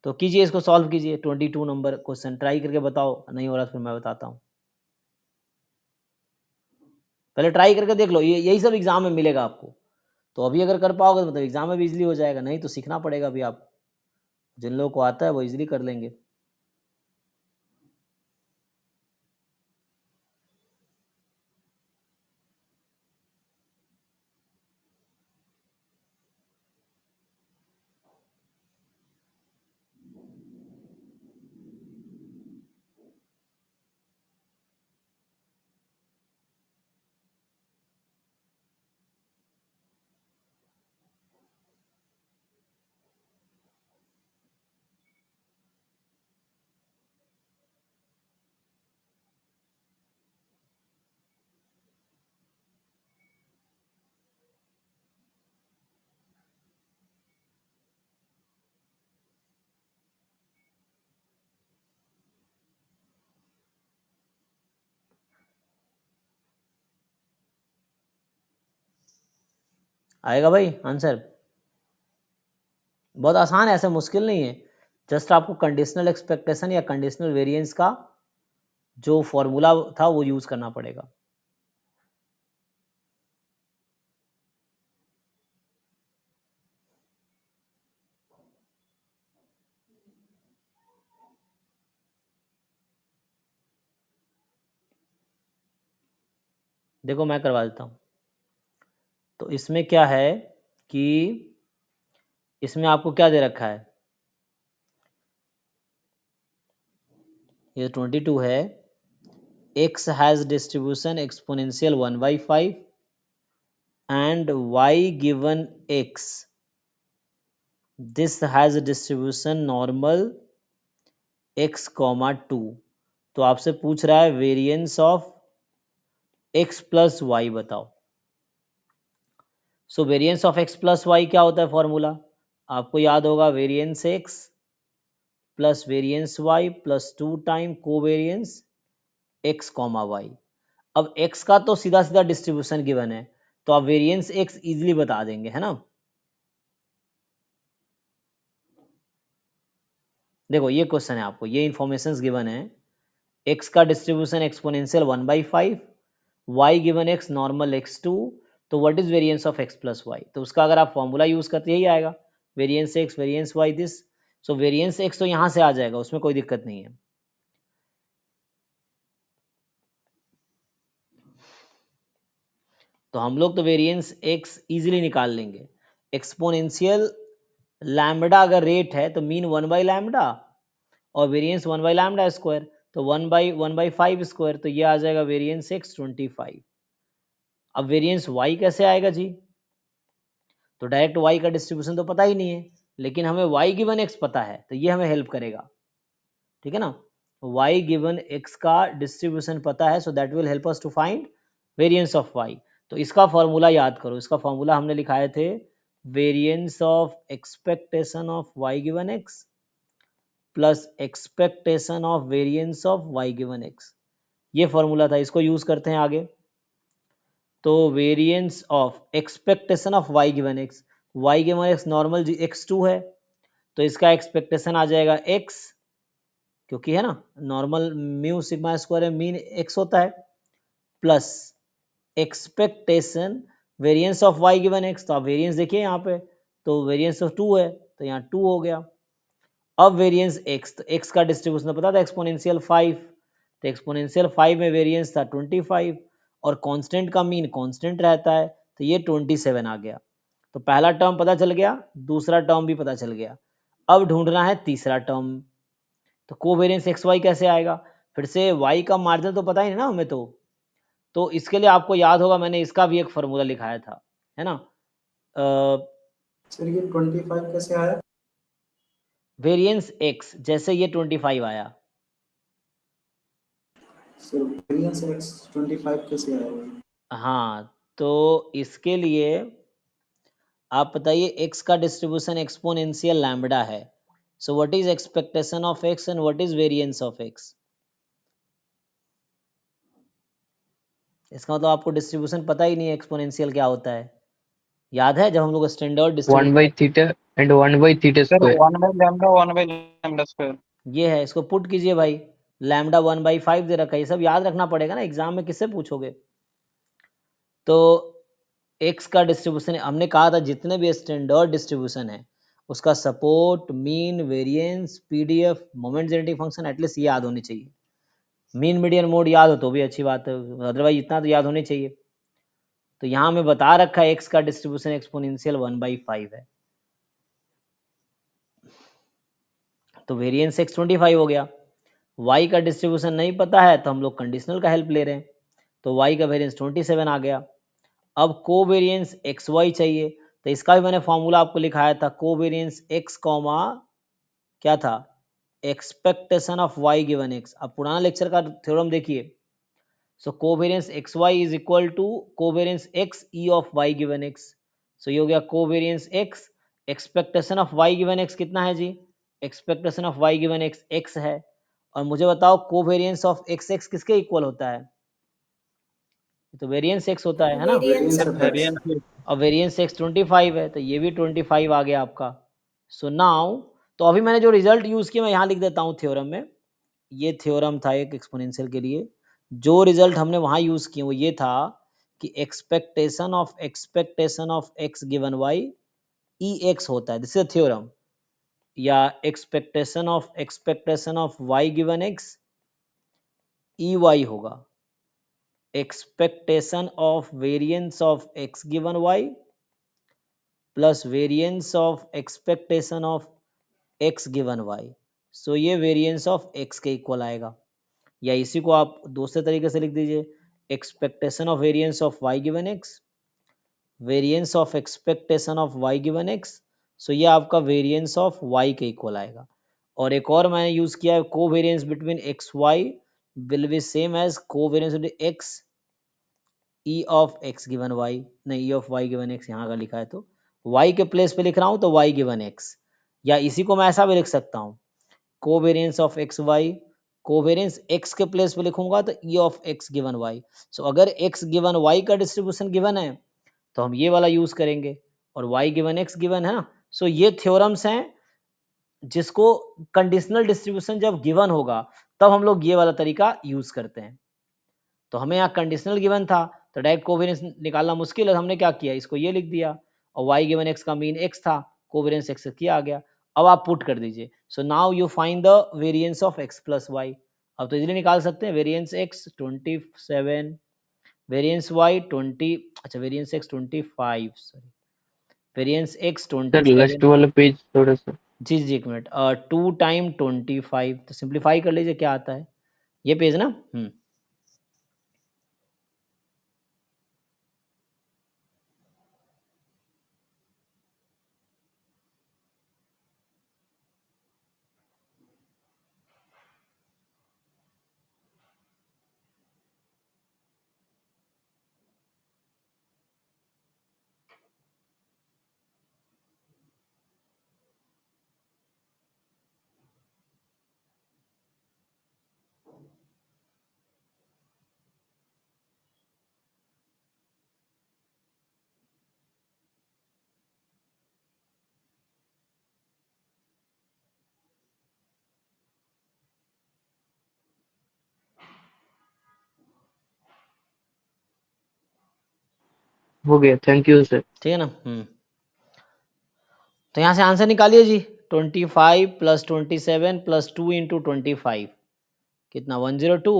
तो कीजिए, इसको सॉल्व कीजिए। 22 नंबर क्वेश्चन ट्राई करके बताओ, नहीं हो रहा तो फिर मैं बताता हूँ। पहले ट्राई करके देख लो, ये यही सब एग्जाम में मिलेगा आपको। तो अभी अगर कर पाओगे तो मतलब एग्जाम में भी इजीली हो जाएगा, नहीं तो सीखना पड़ेगा अभी आप। जिन लोगों को आता है वो इजीली कर लेंगे। आएगा भाई आंसर? बहुत आसान है, ऐसा मुश्किल नहीं है। जस्ट आपको कंडीशनल एक्सपेक्टेशन या कंडीशनल वेरिएंस का जो फॉर्मूला था वो यूज करना पड़ेगा। देखो मैं करवा देता हूँ। तो इसमें क्या है कि इसमें आपको क्या दे रखा है, ये 22 है, x has distribution exponential 1/5 and y given x this has a distribution normal x comma 2। तो आपसे पूछ रहा है variance of x plus y बताओ। सो variance of x plus y क्या होता है फॉर्मूला, आपको याद होगा, variance x plus variance Y plus 2 time covariance x comma y. अब एक्स का तो सीधा सीधा डिस्ट्रीब्यूशन गिवन है, तो आप वेरिएंस एक्स इजीली बता देंगे, है ना। देखो ये क्वेश्चन है, आपको ये इंफॉर्मेशन गिवन है, एक्स का distribution exponential 1/5, y given x normal x2, तो what is variance of x plus y, तो उसका अगर आप फॉर्मूला यूज करते यही आएगा, variance x variance y this. So variance x तो यहाँ से आ जाएगा, उसमें कोई दिक्कत नहीं है। तो हम लोग तो वेरिएंस एक्स इजीली निकाल लेंगे। एक्सपोनेंशियल लैम्बडा अगर रेट है तो मीन 1/λ और वेरिएंस 1/λ स्क्वायर, तो 1/1/5 स्क्वायर, तो ये आ जाएगा वेरिएंस एक्स 25। अब वेरिएंस वाई कैसे आएगा जी, तो डायरेक्ट वाई का डिस्ट्रीब्यूशन तो पता ही नहीं है, लेकिन हमें वाई गिवन एक्स पता है, तो ये हमें हेल्प करेगा, ठीक है ना। वाई गिवन एक्स का डिस्ट्रीब्यूशन पता है, so that will help us to find variance of y. तो इसका फॉर्मूला याद करो, इसका फॉर्मूला हमने लिखाए थे, variance of expectation of Y given x plus expectation of variance of Y given x, ये फॉर्मूला था, इसको यूज करते हैं आगे। तो variance of expectation of Y given x, y given x normal x2 है, तो इसका एक्सपेक्टेशन आ जाएगा x, क्योंकि है ना नॉर्मल म्यू सिग्मा स्क्वायर है, मीन x होता है, plus expectation variance of Y given x, तो आप वेरिएंस देखिए यहाँ पे, तो वेरिएंस ऑफ 2 है, तो यहाँ 2 हो गया। अब वेरिएंस x, तो x का डिस्ट्रीब्यूशन पता था एक्सपोनेंशियल 5, तो एक्सपोनेंशियल 5 में वेरिएंस था 25, और कांस्टेंट का मीन कांस्टेंट रहता है, तो ये 27 आ गया। तो पहला टर्म पता चल गया, दूसरा टर्म भी पता चल गया। अब ढूंढना है तीसरा टर्म, तो कोवेरिएंस एक्स वाई कैसे आएगा, फिर से वाई का मार्जिन तो पता ही नहीं ना हमें, तो इसके लिए आपको याद होगा मैंने इसका भी एक फॉर्मूला लिखाया था, है ना। सर ये 25 कैसे आया? वेरिएंस एक्स जैसे ये 25 आया, सर वेरिएंस एक्स 25 कैसे आया? हाँ, तो इसके लिए आप बताइए, एक्स का डिस्ट्रीब्यूशन एक्सपोनेंशियल लैम्बडा है, so what is expectation of x and what is variance of x. इसका मतलब आपको डिस्ट्रीब्यूशन पता ही नहीं है एक्सपोनेंशियल क्या होता है, याद है जब हम लोग standard 1 by distribution, theta and 1 by theta sir square. 1/λ 1/λ² ये है, इसको पुट कीजिए भाई, लैम्बडा 1/5 दे रखा है, ये सब याद रखना पड़ेगा ना, एग्जाम में किससे पूछोगे। तो एक्स का डिस्ट्रीब्यूशन हमने कहा था जितने भी स्टैंडर्ड डिस्ट्रीब्यूशन है उसका support mean variance PDF moment genetic function at least याद होनी चाहिए, मीन मीडियन मोड याद हो तो भी अच्छी बात है, अदरवाइज इतना तो याद होनी चाहिए। तो यहाँ में बता रखा है एक्स का डिस्ट्रीब्यूशन एक्सपोनेंशियल 1/5 है, तो वेरिएंस एक्स 25 हो गया। वाई का डिस्ट्रीब्यूशन नहीं पता है तो हम लोग कंडीशनल का हेल्प ले रहे हैं, तो वाई का वेरिएंस 27 आ गया। अब कोवेरिएंस एक्स वाई चाहिए, तो इसका भी मैंने फॉर्मूला आपको लिखाया था, कोवेरिएंस एक्स कॉमा क्या था, expectation of Y given x. अब पुराना लेक्चर का थ्योरम देखिए, so covariance x y is equal to covariance x E of Y given x, so ये हो गया covariance x, expectation of Y given x कितना है जी, expectation of Y given x x है, और मुझे बताओ कोवेरिएंस ऑफ एक्स एक्स किसके इक्वल होता है, तो वेरिएंस एक्स होता है ना। Variance variance of of x. Variance अब वेरिएंस एक्स 25 है, तो ये भी 25 आ गया आपका। सो नाउ, तो अभी मैंने जो रिजल्ट यूज किया मैं यहाँ लिख देता हूँ थ्योरम में, ये थ्योरम था एक एक्सपोनेंशियल के लिए, जो रिजल्ट हमने वहाँ यूज किए वो ये था कि expectation of x given y E x होता है, दिस इज थ्योरम, या expectation of Y given x E y होगा, expectation of variance of x given y plus variance of expectation of x given y, so ये variance of x के equal आएगा, या इसी को आप दूसरे तरीके से लिख दीजिए, expectation of variance of Y given x variance of expectation of Y given x, so ये आपका वेरिएंस ऑफ वाई के इक्वल आएगा। और एक और मैंने यूज किया है, covariance between x y will be same as covariance between x E of x given y, नहीं E of Y given x यहाँ का लिखा है, तो वाई के प्लेस पे लिख रहा हूँ तो वाई गिवन एक्स, या इसी को मैं ऐसा भी लिख सकता हूँ, covariance of x y, covariance x के प्लेस पे लिखूंगा तो E of x given y. So अगर एक्स गिवन वाई का डिस्ट्रीब्यूशन गिवन है तो हम ये वाला यूज करेंगे, और वाई गिवन एक्स गिवन है ना। सो ये थ्योरम्स हैं जिसको कंडीशनल डिस्ट्रीब्यूशन जब गिवन होगा तब हम लोग ये वाला तरीका यूज करते हैं। तो हमें यहाँ कंडीशनल गिवन था तो डायरेक्ट कोवेरियंस निकालना मुश्किल है, हमने क्या किया, इसको ये लिख दिया, और वाई गिवन एक्स का मीन एक्स था, कोवेरियंस एक्स किया आ गया। अब आप पुट कर दीजिए, so now you find the variance of x plus y. अब तो इजीली निकाल सकते हैं, वेरिएंस एक्स 27, वेरिएंस वाई 20, अच्छा variance x 25, sorry variance x sir 27। Last वाला पेज थोड़ा सा। जी जी एक मिनट, 2 टाइम 25, तो सिंप्लीफाई कर लीजिए क्या आता है, ये पेज ना। हो गया, थैंक यू सर। ठीक है ना। तो यहाँ से आंसर निकालिए जी, 25 प्लस 27 प्लस 2 इंटू 25 कितना, 102।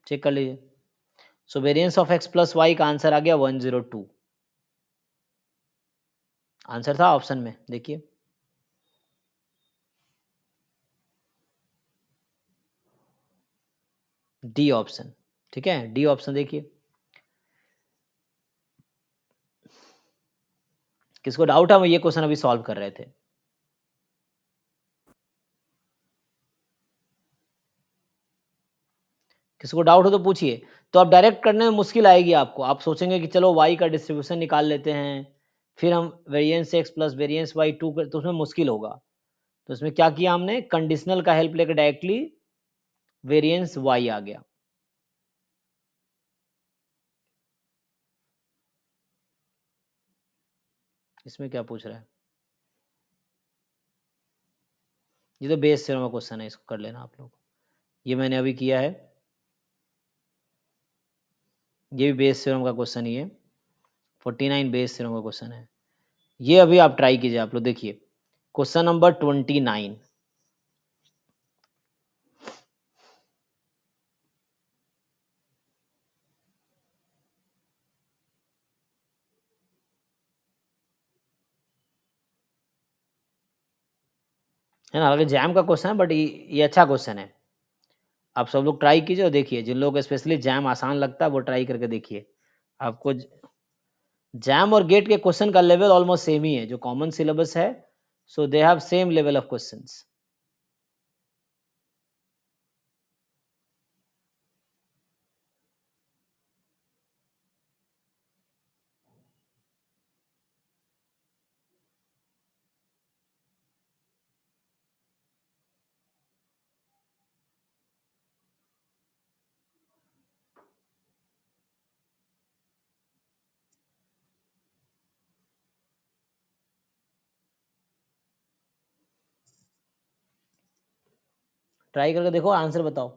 चेक कर लीजिए। So variance of x plus y का आंसर आ गया 102। आंसर था ऑप्शन में, देखिए डी ऑप्शन। ठीक है, डी ऑप्शन देखिए। किसको डाउट है, हम ये क्वेश्चन अभी सॉल्व कर रहे थे। किसको डाउट हो तो पूछिए। तो अब डायरेक्ट करने में मुश्किल आएगी आपको, आप सोचेंगे कि चलो y का डिस्ट्रीब्यूशन निकाल लेते हैं, फिर हम variance x plus variance y 2 कर, तो उसमें मुश्किल होगा। तो इसमें क्या किया हमने, कंडीशनल का हेल्प लेकर डायरेक्टली वेरिएंस y आ गया। इसमें क्या पूछ रहा है, ये तो बेस थ्योरम का क्वेश्चन है, इसको कर लेना आप लोग। ये मैंने अभी किया है, ये भी बेस थ्योरम का क्वेश्चन ही है, 49 बेस थ्योरम का क्वेश्चन है। ये अभी आप ट्राई कीजिए, आप लोग देखिए क्वेश्चन नंबर 29 है ना। हालांकि जैम का क्वेश्चन है बट ये अच्छा क्वेश्चन है। आप सब लोग ट्राई कीजिए और देखिए, जिन लोगों को स्पेशली जैम आसान लगता है वो ट्राई करके देखिए। आपको जैम और गेट के क्वेश्चन का लेवल ऑलमोस्ट सेम ही है, जो कॉमन सिलेबस है, so they have same level of questions. Try करके देखो, आंसर बताओ।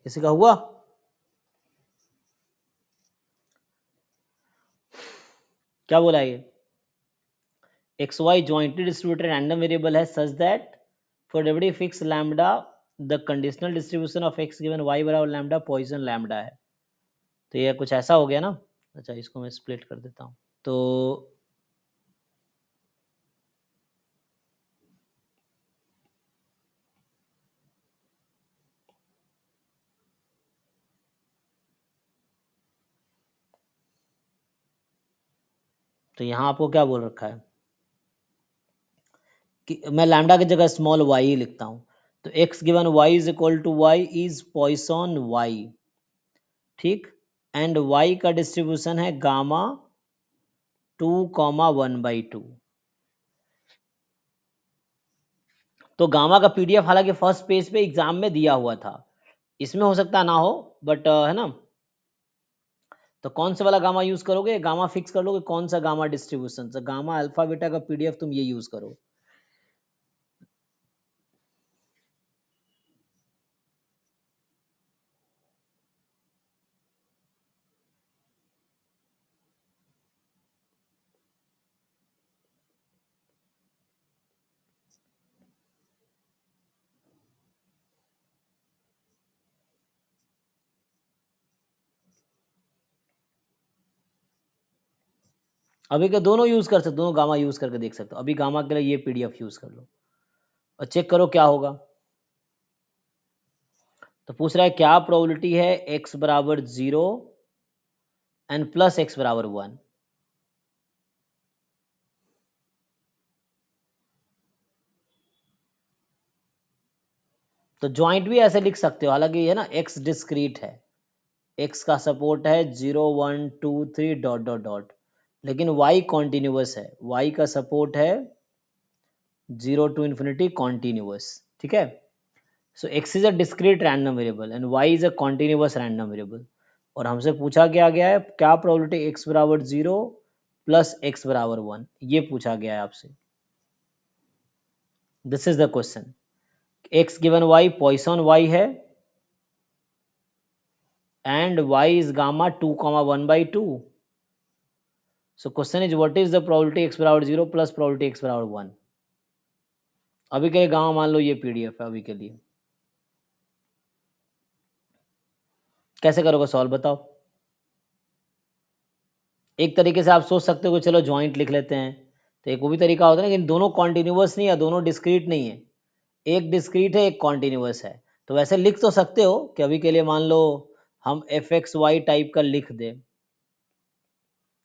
किसी का हुआ? क्या बोला ये? X y jointly distributed random variable है such that for every fix lambda the conditional distribution of x given y बराबर लैम्डा पॉइसन लैम्डा है। तो ये कुछ ऐसा हो गया ना। अच्छा, इसको मैं स्प्लिट कर देता हूँ। तो यहाँ आपको क्या बोल रखा है कि मैं लैम्डा की जगह स्मॉल वाई ही लिखता हूँ। तो x given y is equal to y is Poisson y, ठीक। एंड वाई का डिस्ट्रीब्यूशन है गामा 2,1/2। तो गामा का पीडीएफ हालांकि फर्स्ट पेज पे एग्जाम में दिया हुआ था, इसमें हो सकता ना हो, बट है ना। तो कौन सा वाला गामा यूज करोगे? गामा फिक्स कर लोगे कौन सा गामा डिस्ट्रीब्यूशन, तो गामा अल्फा बीटा का पीडीएफ तुम ये यूज करो। अभी के दोनों यूज कर सकते, दोनों गामा यूज करके देख सकते हो। अभी गामा के लिए ये पीडीएफ यूज कर लो और चेक करो क्या होगा। तो पूछ रहा है क्या प्रोबेबिलिटी है x बराबर 0 एंड प्लस x बराबर 1। तो ज्वाइंट भी ऐसे लिख सकते हो, हालांकि ये ना x डिस्क्रीट है, x का सपोर्ट है 0 1 2 3 डॉट डॉट डॉट, लेकिन y कॉन्टिन्यूअस है, y का सपोर्ट है 0 टू इन्फिनिटी कॉन्टिन्यूअस, ठीक है। सो x is a discrete random variable and y is a continuous random variable. और हमसे पूछा क्या गया है, क्या प्रोबेबिलिटी x बराबर 0 प्लस x बराबर 1, ये पूछा गया है आपसे। This is the question. x given y Poisson y है and y is gamma 2,1/2. So question is what is the probability x बराबर 0 plus probability x बराबर 1। अभी के लिए गामा मान लो ये पीडीएफ है अभी के लिए। कैसे करोगे सॉल्व बताओ? एक तरीके से आप सोच सकते हो कि चलो ज्वाइंट लिख लेते हैं, तो एक वो भी तरीका होता है, लेकिन दोनों कॉन्टिन्यूअस नहीं है, दोनों डिस्क्रीट नहीं है, एक डिस्क्रीट है एक कॉन्टिन्यूअस है। तो वैसे लिख तो सकते हो कि अभी के लिए मान लो हम एफ एक्स वाई टाइप का लिख दे,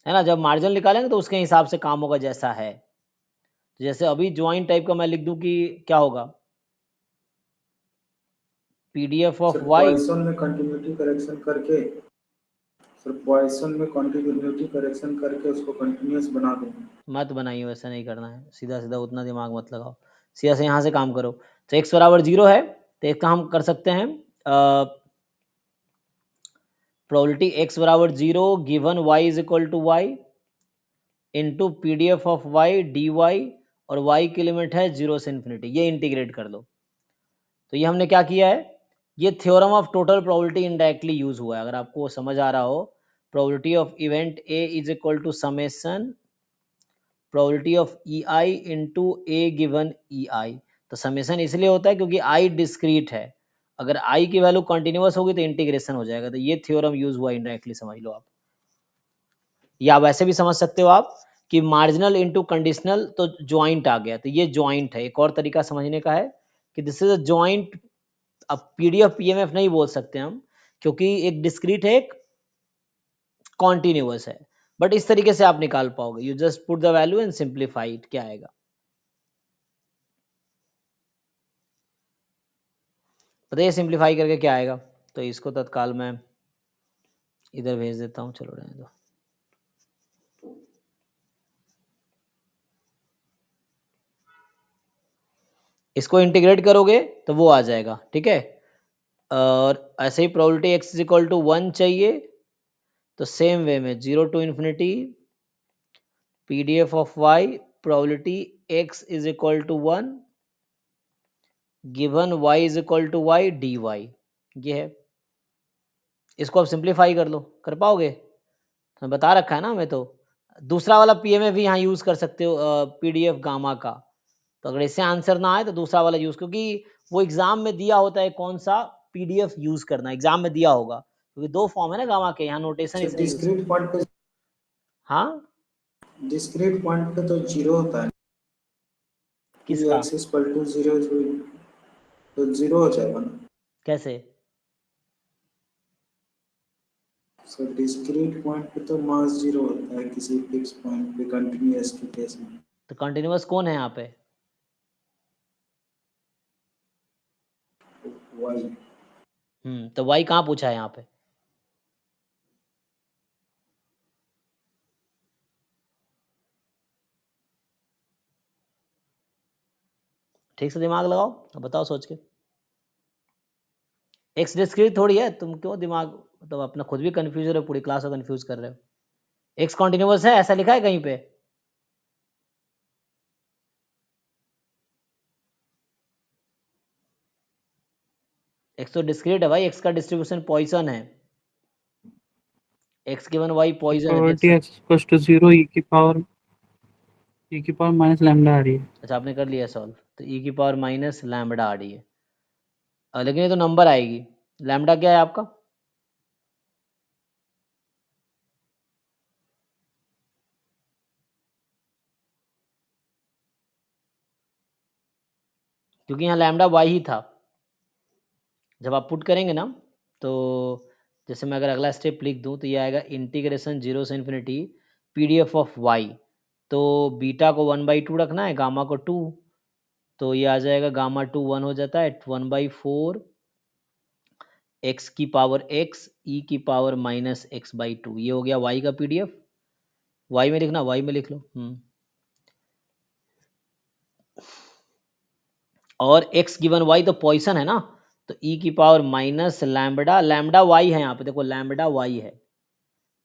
है ना। जब मार्जिन निकालेंगे तो उसके हिसाब से काम होगा जैसा है। तो जैसे अभी ज्वाइंट टाइप का मैं लिख दूं कि क्या होगा, PDF of sir y. Poisson में कंटिन्यूटी करेक्शन करके, सर पॉइसन में कंटिन्यूटी करेक्शन करके उसको कंटिन्यूअस बना दूंगा। मत बनाइए, वैसे नहीं करना है, सीधा सीधा उतना दिमाग मत लगाओ, सीधा से यहाँ से काम करो। तो एक्स बराबर 0 है, तो एक काम कर सकते हैं, प्रोबेबिलिटी एक्स बराबर 0 given y is equal to y into P D F of y D y, और वाई की लिमिट है 0 से इन्फिनिटी, ये इंटीग्रेट कर दो। तो ये हमने क्या किया है, ये theorem of total probability indirectly use हुआ है। अगर आपको समझ आ रहा हो, probability of event A is equal to summation probability of E I into A given E I. तो समेशन इसलिए होता है क्योंकि आई डिस्क्रीट है, अगर आई की वैल्यू कंटिन्यूअस होगी तो इंटीग्रेशन हो जाएगा। तो ये थ्योरम यूज हुआ इनडायरेक्टली, समझ लो आप। या वैसे भी समझ सकते हो आप कि मार्जिनल इंटू कंडीशनल तो ज्वाइंट आ गया, तो ये ज्वाइंट है। एक और तरीका समझने का है कि दिस इज अ ज्वाइंट। अब पीडीएफ पीएमएफ नहीं बोल सकते हम, क्योंकि एक डिस्क्रीट है एक कॉन्टिन्यूअस है, बट इस तरीके से आप निकाल पाओगे। You just put the value and simplify it, क्या आएगा बताइए, सिंप्लीफाई करके क्या आएगा। तो इसको तत्काल मैं इधर भेज देता हूँ, चलो रहने दो। इसको इंटीग्रेट करोगे तो वो आ जाएगा, ठीक है। और ऐसे ही probability x is equal to 1 चाहिए, तो सेम वे में 0 to infinity PDF of y probability x is equal to 1 given y is equal to y D y, ये है। इसको आप सिंप्लीफाई कर लो, कर पाओगे? तो बता रखा है ना हमें तो। दूसरा वाला पीएमएफ भी यहाँ यूज कर सकते हो, पीडीएफ गामा का। तो अगर इससे आंसर ना आए तो दूसरा वाला यूज, क्योंकि वो एग्जाम में दिया होता है कौन सा पीडीएफ यूज करना, एग्जाम में दिया होगा, क्योंकि दो फॉर्म है ना गामा के, यहाँ नोटेशन सर इसने यूज। डिस्क्रीट पॉइंट पे, हाँ, डिस्क्रीट पॉइंट पे तो जीरो होता है, कि किसका? एक्स इक्वल टू जीरो, तो जीरो हो जाएगा ना। कैसे? सर डिस्क्रीट पॉइंट पे तो मास जीरो होता है किसी फिक्स पॉइंट पे कंटिन्यूअस के केस में। तो कंटिन्यूअस कौन है यहाँ पे? वाई। तो वाई कहाँ पूछा है यहाँ पे? ठीक से दिमाग लगाओ, अब बताओ सोच के। एक्स डिस्क्रीट थोड़ी है, तुम क्यों दिमाग, मतलब अपना खुद भी कंफ्यूज हो रहे हो, पूरी क्लास को कंफ्यूज कर रहे हो। एक्स कॉन्टिन्यूअस है ऐसा लिखा है कहीं पे? एक्स तो डिस्क्रीट है भाई, एक्स का डिस्ट्रीब्यूशन पॉइसन है, एक्स गिवन वाई पॉइसन है, देख प्रोबेबिलिटी सकते। एक्स इक्वल्स टू 0 ई की पावर माइनस लैम्डा आ रही है। अच्छा आपने कर लिया सॉल्व, तो ई की पावर माइनस लैम्बडा आ रही है। लेकिन ये तो नंबर आएगी, लैम्बडा क्या है आपका? क्योंकि यहाँ लैम्बडा वाई ही था। जब आप पुट करेंगे ना, तो जैसे मैं अगर अगला स्टेप लिख दूं तो ये आएगा इंटीग्रेशन जीरो से इन्फिनिटी पीडीएफ ऑफ वाई। तो बीटा को 1/2 रखना है, गामा को 2, तो ये आ जाएगा गामा 2 1 हो जाता है 1/4 एक्स की पावर एक्स ई की पावर माइनस x/2। ये हो गया वाई का पीडीएफ। वाई में लिखना, वाई में लिख लो। और x गिवन y तो पॉइसन है ना, तो e की power minus lambda, lambda y है यहाँ पे, देखो लैम्बडा y है,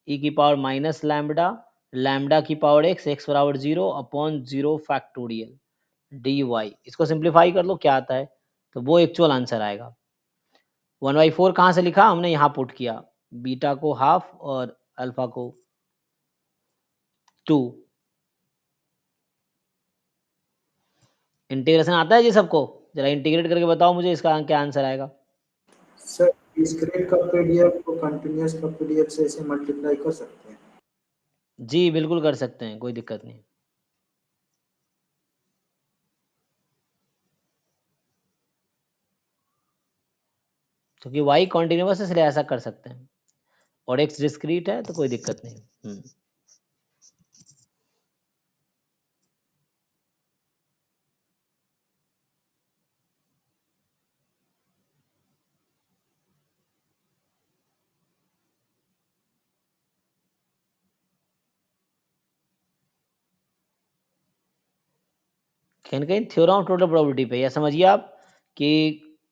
e की पावर माइनस लैम्बडा, लैम्बडा की पावर x, x बराबर 0 अपॉन 0 फैक्टोरियल dy। इसको सिंप्लीफाई कर लो क्या आता है, तो वो एक्चुअल आंसर आएगा। 1/4 कहाँ से लिखा हमने, यहाँ पुट किया, बीटा को हाफ और अल्फा को 2। इंटीग्रेशन आता है जी सबको? जरा इंटीग्रेट करके बताओ मुझे इसका क्या आंसर आएगा। सर डिस्क्रीट का पीडीएफ को कंटिन्यूअस का पीडीएफ से ऐसे मल्टीप्लाई कर सकते हैं। जी बिल्कुल कर सकते हैं, कोई दिक्कत नहीं। क्योंकि y कॉन्टिन्यूअस है इसलिए ऐसा कर सकते हैं, और x डिस्क्रीट है तो कोई दिक्कत नहीं। कहीं कहीं थ्योरम ऑफ टोटल प्रोबेबिलिटी पे, या समझिए आप कि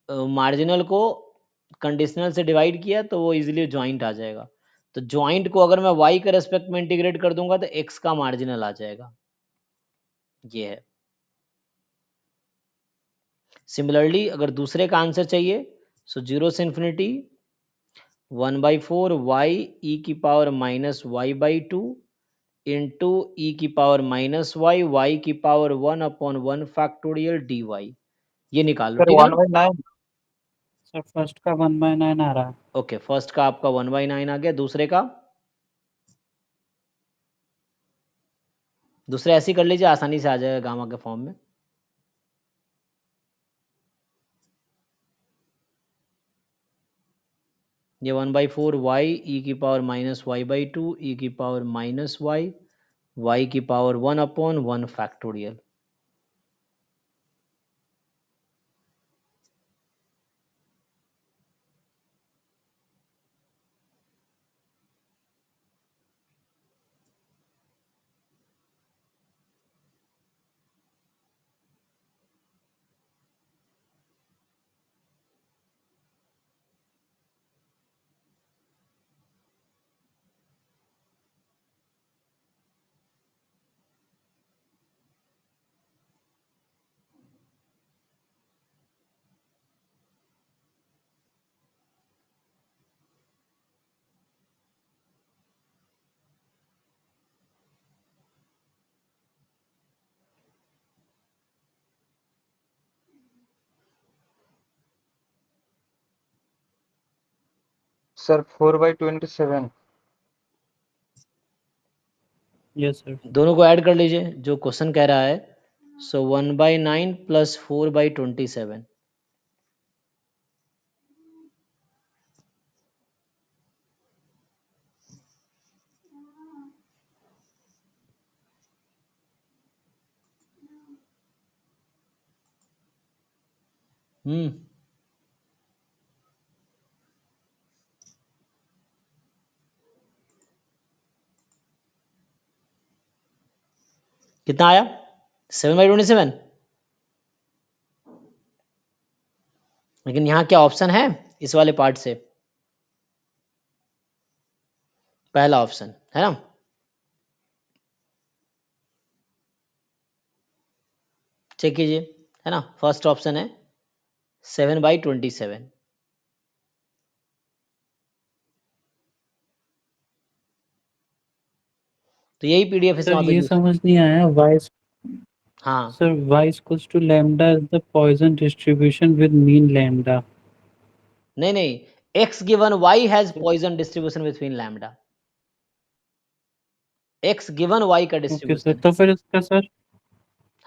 मार्जिनल को कंडीशनल से डिवाइड किया तो वो इजीली ज्वाइंट आ जाएगा। तो ज्वाइंट को अगर मैं y के रेस्पेक्ट में इंटीग्रेट कर दूंगा तो x का मार्जिनल आ जाएगा, ये है। सिमिलरली अगर दूसरे का आंसर चाहिए, सो 0 से इन्फिनिटी 1/4 y e की पावर माइनस y/2 इंटू ई की पावर माइनस वाई, वाई की पावर 1/1 फैक्टोरियल dy। ये निकाल लो, सर ठीक है ना? 1/9। सर फर्स्ट का 1/9 आ रहा है। ओके, फर्स्ट का आपका 1/9 आ गया, दूसरे का? दूसरे ऐसे ही कर लीजिए, आसानी से आ जाएगा गामा के फॉर्म में। ये 1/4 वाई ई की पावर माइनस y/2 ई की पावर माइनस वाई, वाई की power 1/1 factorial. Sir 4/27। Yes sir. दोनों को ऐड कर लीजिए जो क्वेश्चन कह रहा है। सो 1/9 प्लस 4/27। कितना आया? 7/27। लेकिन यहाँ क्या ऑप्शन है इस वाले पार्ट से? पहला ऑप्शन है ना। चेक कीजिए, है ना। फर्स्ट ऑप्शन है 7/27। तो यही पीडीएफ इसका सर मतलब ये यूज। समझ नहीं आया वाई। हाँ, sir y equals to lambda is the Poisson distribution with mean lambda. नहीं नहीं, x given y has Poisson distribution between lambda. x given y का ओके सर, डिस्ट्रीब्यूशन। तो फिर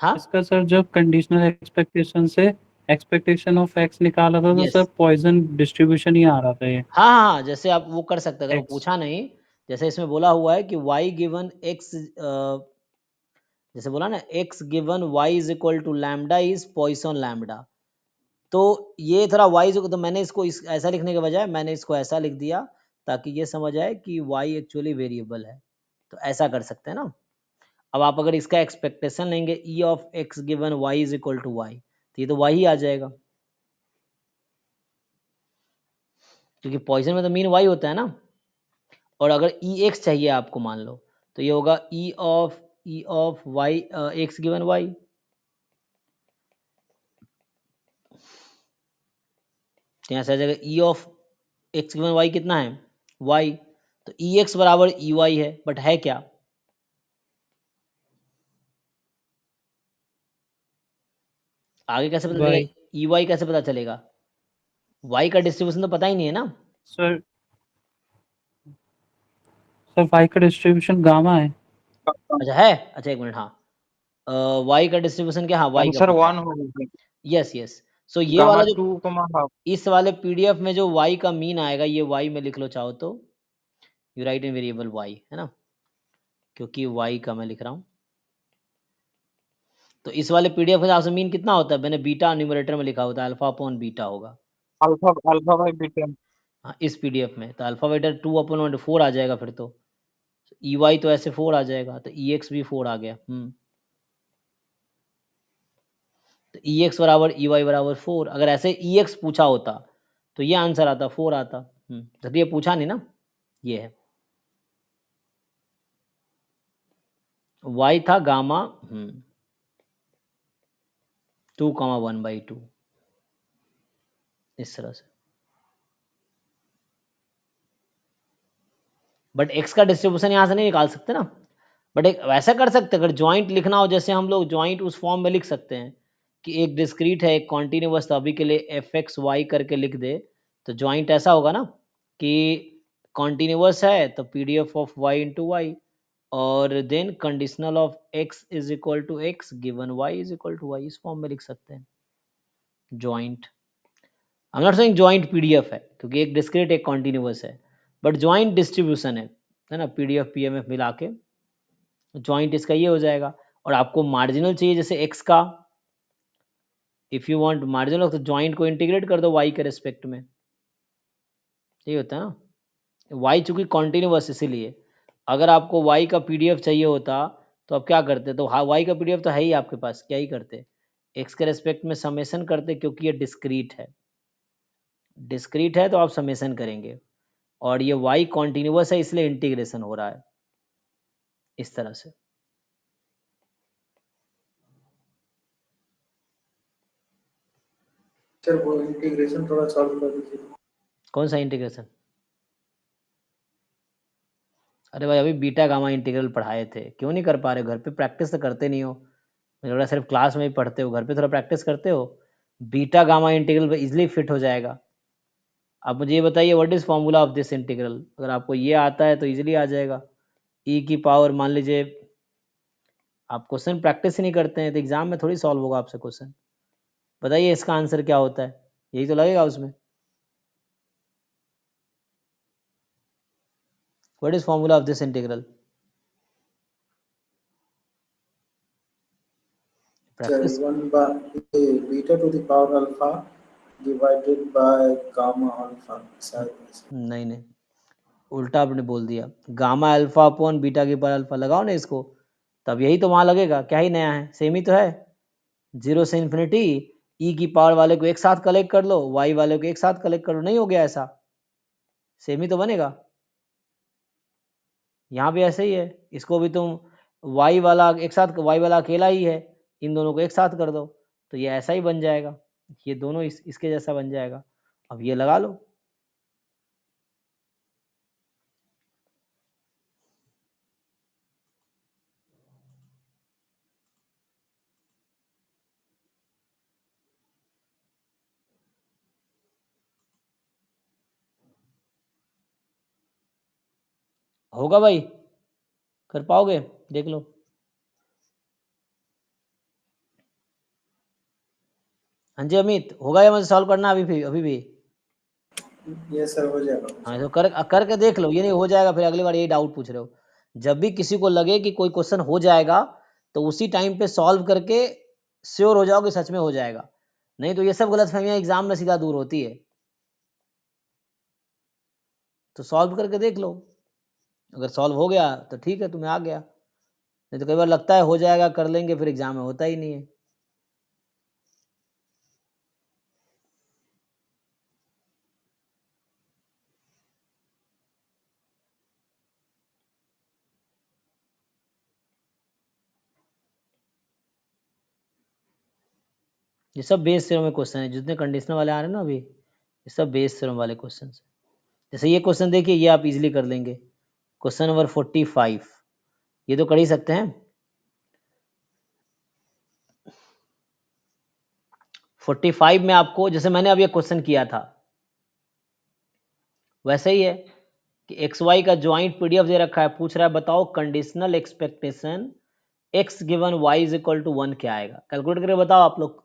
हाँ, इसका सर जब कंडीशनल एक्सपेक्टेशन से एक्सपेक्टेशन ऑफ x निकाला था तो सर यस, पॉइजन डिस्ट्रीब्यूशन ही आ रहा था ये। हाँ हाँ हाँ, जैसे आप वो कर सकते हैं अगर वो x। पूछा नहीं। जैसे इसमें बोला हुआ है कि y गिवन x, जैसे बोला ना x given y is equal to lambda is Poisson lambda. तो ये थोड़ा y तो मैंने इसको ऐसा लिखने के बजाय मैंने इसको ऐसा लिख दिया ताकि ये समझ आए कि y एक्चुअली वेरिएबल है। तो ऐसा कर सकते हैं ना। अब आप अगर इसका एक्सपेक्टेशन लेंगे e of x given y is equal to y, तो ये तो y ही आ जाएगा, क्योंकि पॉइजन में तो मीन y होता है ना। और अगर ई एक्स चाहिए आपको मान लो, तो ये होगा E of y x given y. तो यहाँ से आ जाएगा E of x given y कितना है? वाई। तो ई एक्स बराबर ई वाई है, बट है क्या? आगे कैसे पता चलेगा? y। ई वाई कैसे पता चलेगा? वाई का डिस्ट्रीब्यूशन तो पता ही नहीं है ना। सर सर y का डिस्ट्रीब्यूशन गामा है। अच्छा है, अच्छा एक मिनट, हाँ वाई का डिस्ट्रीब्यूशन क्या? हाँ वाई का आंसर पता है। 1 होगा। Yes yes. सो ये गामा वाला जो 2, इस वाले पीडीएफ में जो y का मीन आएगा, ये y में लिख लो चाहो तो, you right in variable y, है ना, क्योंकि y का मैं लिख रहा हूँ। तो इस वाले पीडीएफ में आपसे मीन कितना होता है? मैंने बीटा न्यूमरेटर में लिखा होता है, अल्फा अपॉन बीटा होगा। Alpha alpha by beta. हाँ, इस पीडीएफ में तो अल्फा बीटा 2/4 आ जाएगा फिर तो। ई वाई तो ऐसे 4 आ जाएगा, तो ई एक्स भी 4 आ गया। तो ई एक्स बराबर ई वाई बराबर 4। अगर ऐसे ई एक्स पूछा होता तो ये आंसर आता, 4 आता। तो ये पूछा नहीं ना, ये है। वाई था गामा 2,1/2, इस तरह से। बट एक्स का डिस्ट्रीब्यूशन यहाँ से नहीं निकाल सकते ना। बट एक वैसा कर सकते, अगर ज्वाइंट लिखना हो, जैसे हम लोग ज्वाइंट उस फॉर्म में लिख सकते हैं कि एक डिस्क्रीट है एक कॉन्टिन्यूअस, तो अभी के लिए एफ एक्स वाई करके लिख दे। तो ज्वाइंट ऐसा होगा ना कि कॉन्टिन्यूअस है तो P D F of y into y, और then conditional of x is equal to x given y is equal to y, इस फॉर्म में लिख सकते हैं joint. I am not saying joint PDF है, क्योंकि एक डिस्क्रीट एक कॉन्टिन्यूअस है, बट ज्वाइंट डिस्ट्रीब्यूशन है ना, पीडीएफ पीएमएफ मिला के ज्वाइंट इसका ये हो जाएगा। और आपको मार्जिनल चाहिए जैसे एक्स का, इफ यू वांट मार्जिनल तो ज्वाइंट को इंटीग्रेट कर दो वाई के रिस्पेक्ट में, ये होता है ना। वाई चूंकि कॉन्टिन्यूअस, इसीलिए अगर आपको वाई का पीडीएफ चाहिए होता तो आप क्या करते? तो हाँ, वाई का पीडीएफ तो है ही आपके पास, क्या ही करते, एक्स के रेस्पेक्ट में समेशन करते, क्योंकि ये डिस्क्रीट है। डिस्क्रीट है तो आप समेशन करेंगे, और ये वाई कॉन्टिन्यूअस है इसलिए इंटीग्रेशन हो रहा है इस तरह से। सर वो इंटीग्रेशन थोड़ा सॉल्व कर दीजिए। कौन सा इंटीग्रेशन? अरे भाई अभी बीटा गामा इंटीग्रल पढ़ाए थे, क्यों नहीं कर पा रहे? घर पे प्रैक्टिस तो करते नहीं हो, मुझे लगा सिर्फ क्लास में ही पढ़ते हो, घर पे थोड़ा प्रैक्टिस करते हो। Beta gamma integral easily fit हो जाएगा। आप मुझे ये बताइए what is formula of this integral. अगर आपको ये आता है तो इजीली आ जाएगा। ई की पावर, मान लीजिए आप क्वेश्चन प्रैक्टिस ही नहीं करते हैं तो एग्जाम में थोड़ी सॉल्व होगा आपसे क्वेश्चन। बताइए इसका आंसर क्या होता है, यही तो लगेगा उसमें। What is formula of this integral? Practice. 1 by beta to the power alpha divided by gamma alpha शायद ऐसे। नहीं नहीं, उल्टा आपने बोल दिया। गामा अल्फा अपॉन बीटा की पावर अल्फा, लगाओ ना इसको, तब यही तो वहां लगेगा। क्या ही नया है, सेम ही तो है। 0 से इन्फिनिटी, ई की पावर वाले को एक साथ कलेक्ट कर लो, वाई वाले को एक साथ कलेक्ट कर लो, नहीं हो गया ऐसा? सेम ही तो बनेगा। यहाँ भी ऐसे ही है, इसको भी तुम वाई वाला एक साथ, वाई वाला अकेला ही है, इन दोनों को एक साथ कर दो तो ये ऐसा ही बन जाएगा। ये दोनों इसके जैसा बन जाएगा। अब ये लगा लो। होगा भाई, कर पाओगे? देख लो। हाँ जी अमित, होगा या मुझे सॉल्व करना अभी भी? अभी भी? ये सर हो जाएगा। हाँ तो करके देख लो, ये नहीं हो जाएगा फिर अगली बार यही डाउट पूछ रहे हो। जब भी किसी को लगे कि कोई क्वेश्चन हो जाएगा तो उसी टाइम पे सॉल्व करके श्योर हो जाओ कि सच में हो जाएगा, नहीं तो ये सब गलतफहमियां एग्जाम में सीधा दूर होती है। तो सॉल्व करके देख लो, अगर सॉल्व हो गया तो ठीक है, तुम्हें आ गया, नहीं तो कई बार लगता है हो जाएगा, कर लेंगे, फिर एग्जाम में होता ही नहीं है। ये सब बेस थ्योरम में क्वेश्चन है, जितने कंडीशनल वाले आ रहे हैं ना अभी, ये सब बेस थ्योरम वाले क्वेश्चन है। जैसे ये क्वेश्चन देखिए, ये आप इजीली कर लेंगे। क्वेश्चन नंबर 45, ये तो कर ही सकते हैं। 45 में आपको, जैसे मैंने अभी एक क्वेश्चन किया था वैसे ही है कि एक्स वाई का ज्वाइंट पीडीएफ दे रखा है, पूछ रहा है बताओ conditional expectation x given y is equal to 1 क्या आएगा। कैलकुलेट करके बताओ आप लोग।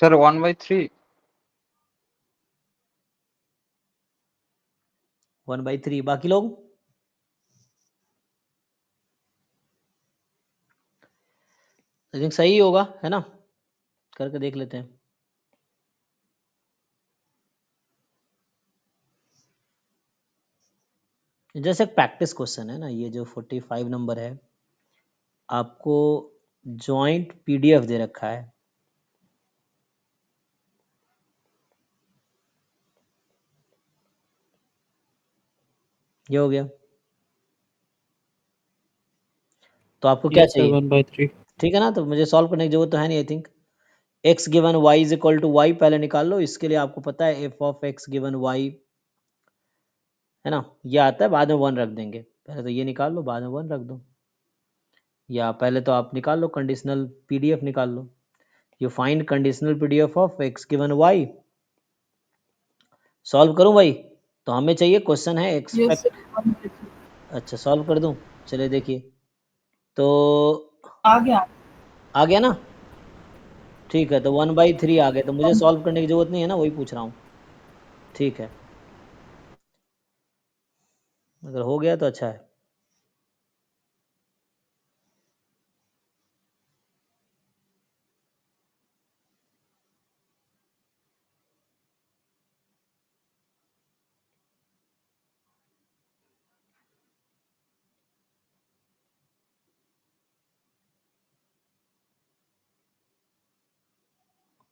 सर 1/3। 1/3। बाकी लोग आई थिंक सही होगा, है ना? करके देख लेते हैं। जैसे एक प्रैक्टिस क्वेश्चन है ना, ये जो 45 नंबर है, आपको जॉइंट पीडीएफ दे रखा है। ये हो गया, तो आपको क्या Yes, sir. चाहिए? 1/3. ठीक है ना, तो मुझे सॉल्व करने की जरूरत तो है नहीं I think. x given y is equal to y पहले निकाल लो। इसके लिए आपको पता है f of x given y, है ना, ये आता है, बाद में 1 रख देंगे। पहले तो ये निकाल लो, बाद में 1 रख दो, या पहले तो आप निकाल लो कंडीशनल पीडीएफ निकाल लो। You find conditional PDF of x given y। Solve करूं भाई? तो हमें चाहिए, क्वेश्चन है Yes, एक्सपेक्ट। sir. अच्छा, सॉल्व कर दूं? चलिए देखिए, तो आ गया। आ गया ना? ठीक है, तो 1/3 आ गए, तो मुझे सॉल्व करने की जरूरत नहीं है ना, वही पूछ रहा हूँ। ठीक है, अगर हो गया तो अच्छा है।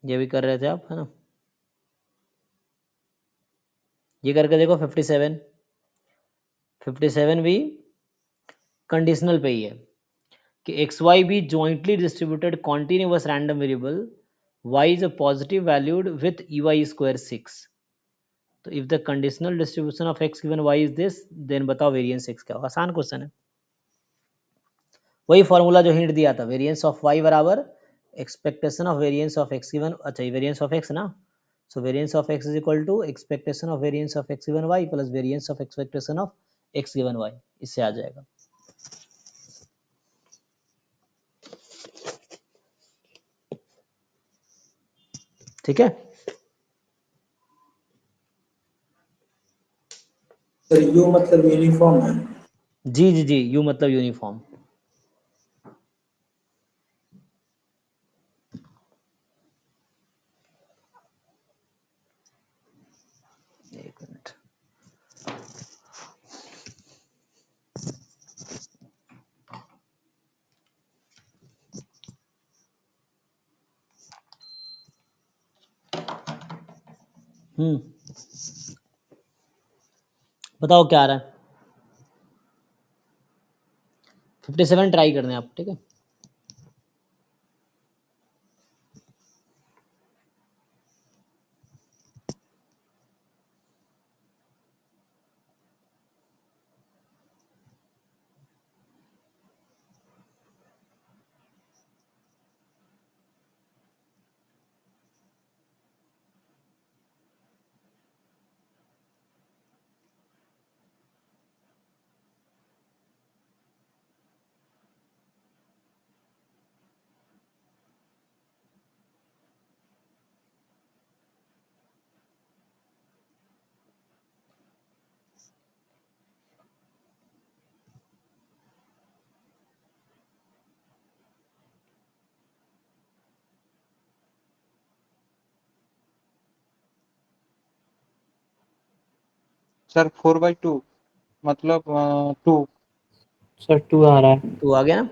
ये भी कर रहे थे आप, है ना? ये करके देखो 57 भी कंडीशनल पे ही है कि x y be jointly distributed continuous random variable y is a positive valued with E y square 6। तो if the conditional distribution of x given y is this, then बताओ वेरिएंस एक्स क्या होगा। आसान question है, वही formula जो hint दिया था, वेरिएंस ऑफ वाई बराबर expectation of variance of x given, अच्छा ये वेरिएंस ऑफ एक्स ना, so variance of x is equal to expectation of variance of x given y plus variance of expectation of x given y. इससे आ जाएगा। ठीक है, sir you मतलब uniform है। जी जी जी, यू मतलब यूनिफॉर्म। एक मिनट, बताओ क्या आ रहा है? 57 ट्राई करने आप, ठीक है? सर 4/2 मतलब 2। Sir, 2 आ रहा है. तो आ गया ना?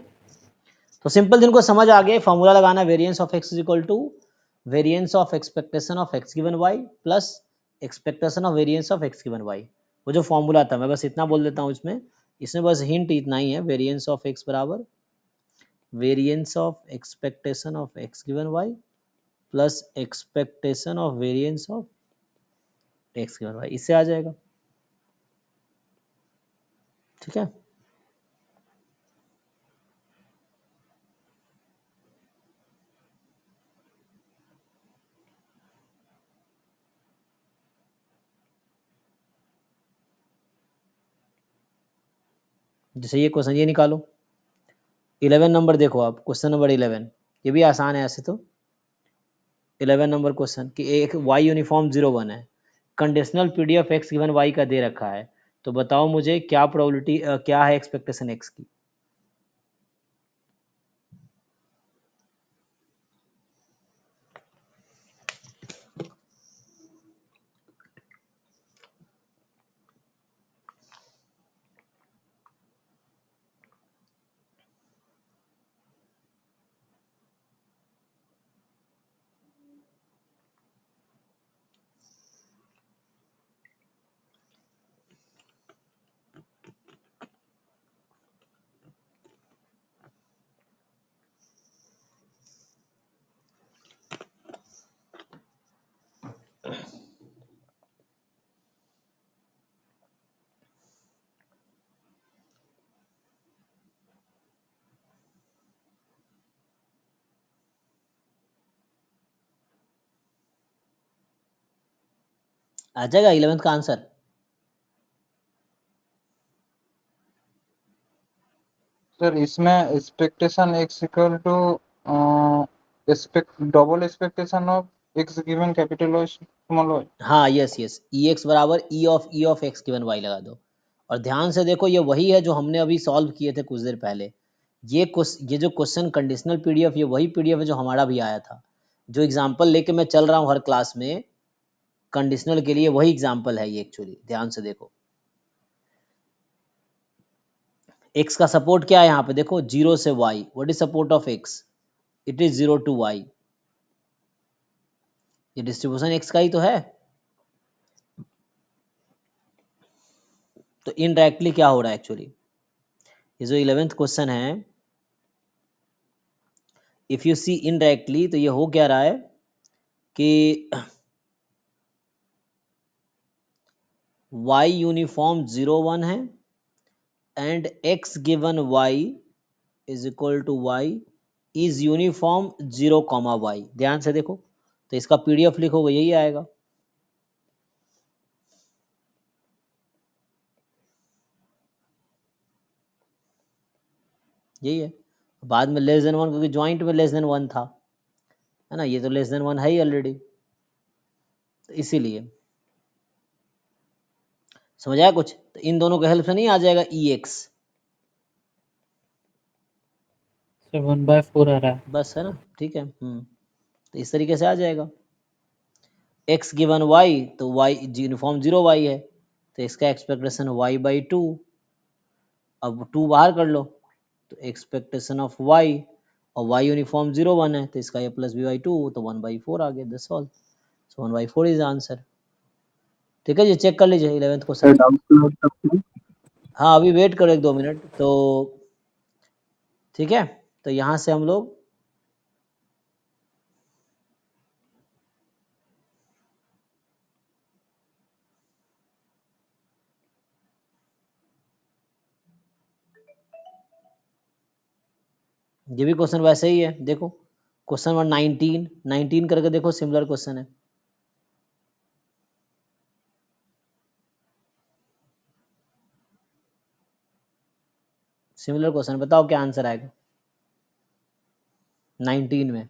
तो सिंपल, जिनको समझ आ गया, फॉर्मूला लगाना, variance of x is equal to variance of expectation of x given y plus expectation of variance of x given y. वो जो फॉर्मूला था, मैं बस इतना बोल देता हूँ इसमें, इसमें बस हिंट इतना ही है, वेरिएंस ऑफ एक्स बराबर variance of expectation of x given y plus expectation of variance of x given y. इससे आ जाएगा। ठीक है, जैसे ये क्वेश्चन ये निकालो, 11 नंबर देखो आप, क्वेश्चन नंबर 11, ये भी आसान है ऐसे तो। 11 नंबर क्वेश्चन कि एक y यूनिफॉर्म 0 1 है, conditional PDF x given y का दे रखा है, तो बताओ मुझे क्या प्रोबेबिलिटी क्या है एक्सपेक्टेशन x की। आ जाएगा 11th का आंसर। सर इसमें expectation x equal to double expectation of x given capital y small y. हाँ यस यस, ई एक्स बराबर E of x given y लगा दो। और ध्यान से देखो ये वही है जो हमने अभी सॉल्व किए थे कुछ देर पहले। ये जो क्वेश्चन कंडीशनल पीडीएफ, ये वही पीडीएफ है जो हमारा भी आया था। जो एग्जाम्पल लेके मैं चल रहा हूँ हर क्लास में कंडीशनल के लिए, वही एग्जाम्पल है ये एक्चुअली। ध्यान से देखो एक्स का सपोर्ट क्या है यहाँ पे, देखो 0 से y, what is support of x, it is 0 to y। ये डिस्ट्रीब्यूशन एक्स का ही तो है। तो इनडायरेक्टली क्या हो रहा है एक्चुअली, ये जो 11th क्वेश्चन है, इफ यू सी इनडायरेक्टली, तो ये हो क्या रहा है कि y यूनिफॉर्म 0 1 है and x given y is equal to y is uniform 0 y। ध्यान से देखो, तो इसका पीडीएफ लिखोगे यही आएगा। यही है। बाद में लेस देन 1, क्योंकि ज्वाइंट में लेस देन 1 था, है ना, ये तो लेस देन 1 है ही ऑलरेडी, तो इसीलिए। समझ आया कुछ, तो इन दोनों के हेल्प से नहीं आ जाएगा ई एक्स, सर 1/4 आ रहा है। बस, है ना, ठीक है। तो इस तरीके से आ जाएगा। x गिवन y, तो y यूनिफॉर्म 0 y है, तो इसका एक्सपेक्टेशन y/2। अब 2 बाहर कर लो, तो एक्सपेक्टेशन ऑफ y, और y यूनिफॉर्म 0 1 है, तो इसका a प्लस b/2, तो 1/4 आ गया, that's all. So 1/4 is answer. ठीक है जी, चेक कर लीजिए 11th sir question. Doubt clear सकते हैं? हाँ अभी वेट करो 1 2 मिनट तो। ठीक है, तो यहाँ से हम लोग ये भी क्वेश्चन वैसे ही है, देखो क्वेश्चन नंबर 19 करके देखो, सिमिलर क्वेश्चन है। सिमिलर क्वेश्चन, बताओ क्या आंसर आएगा 19 में।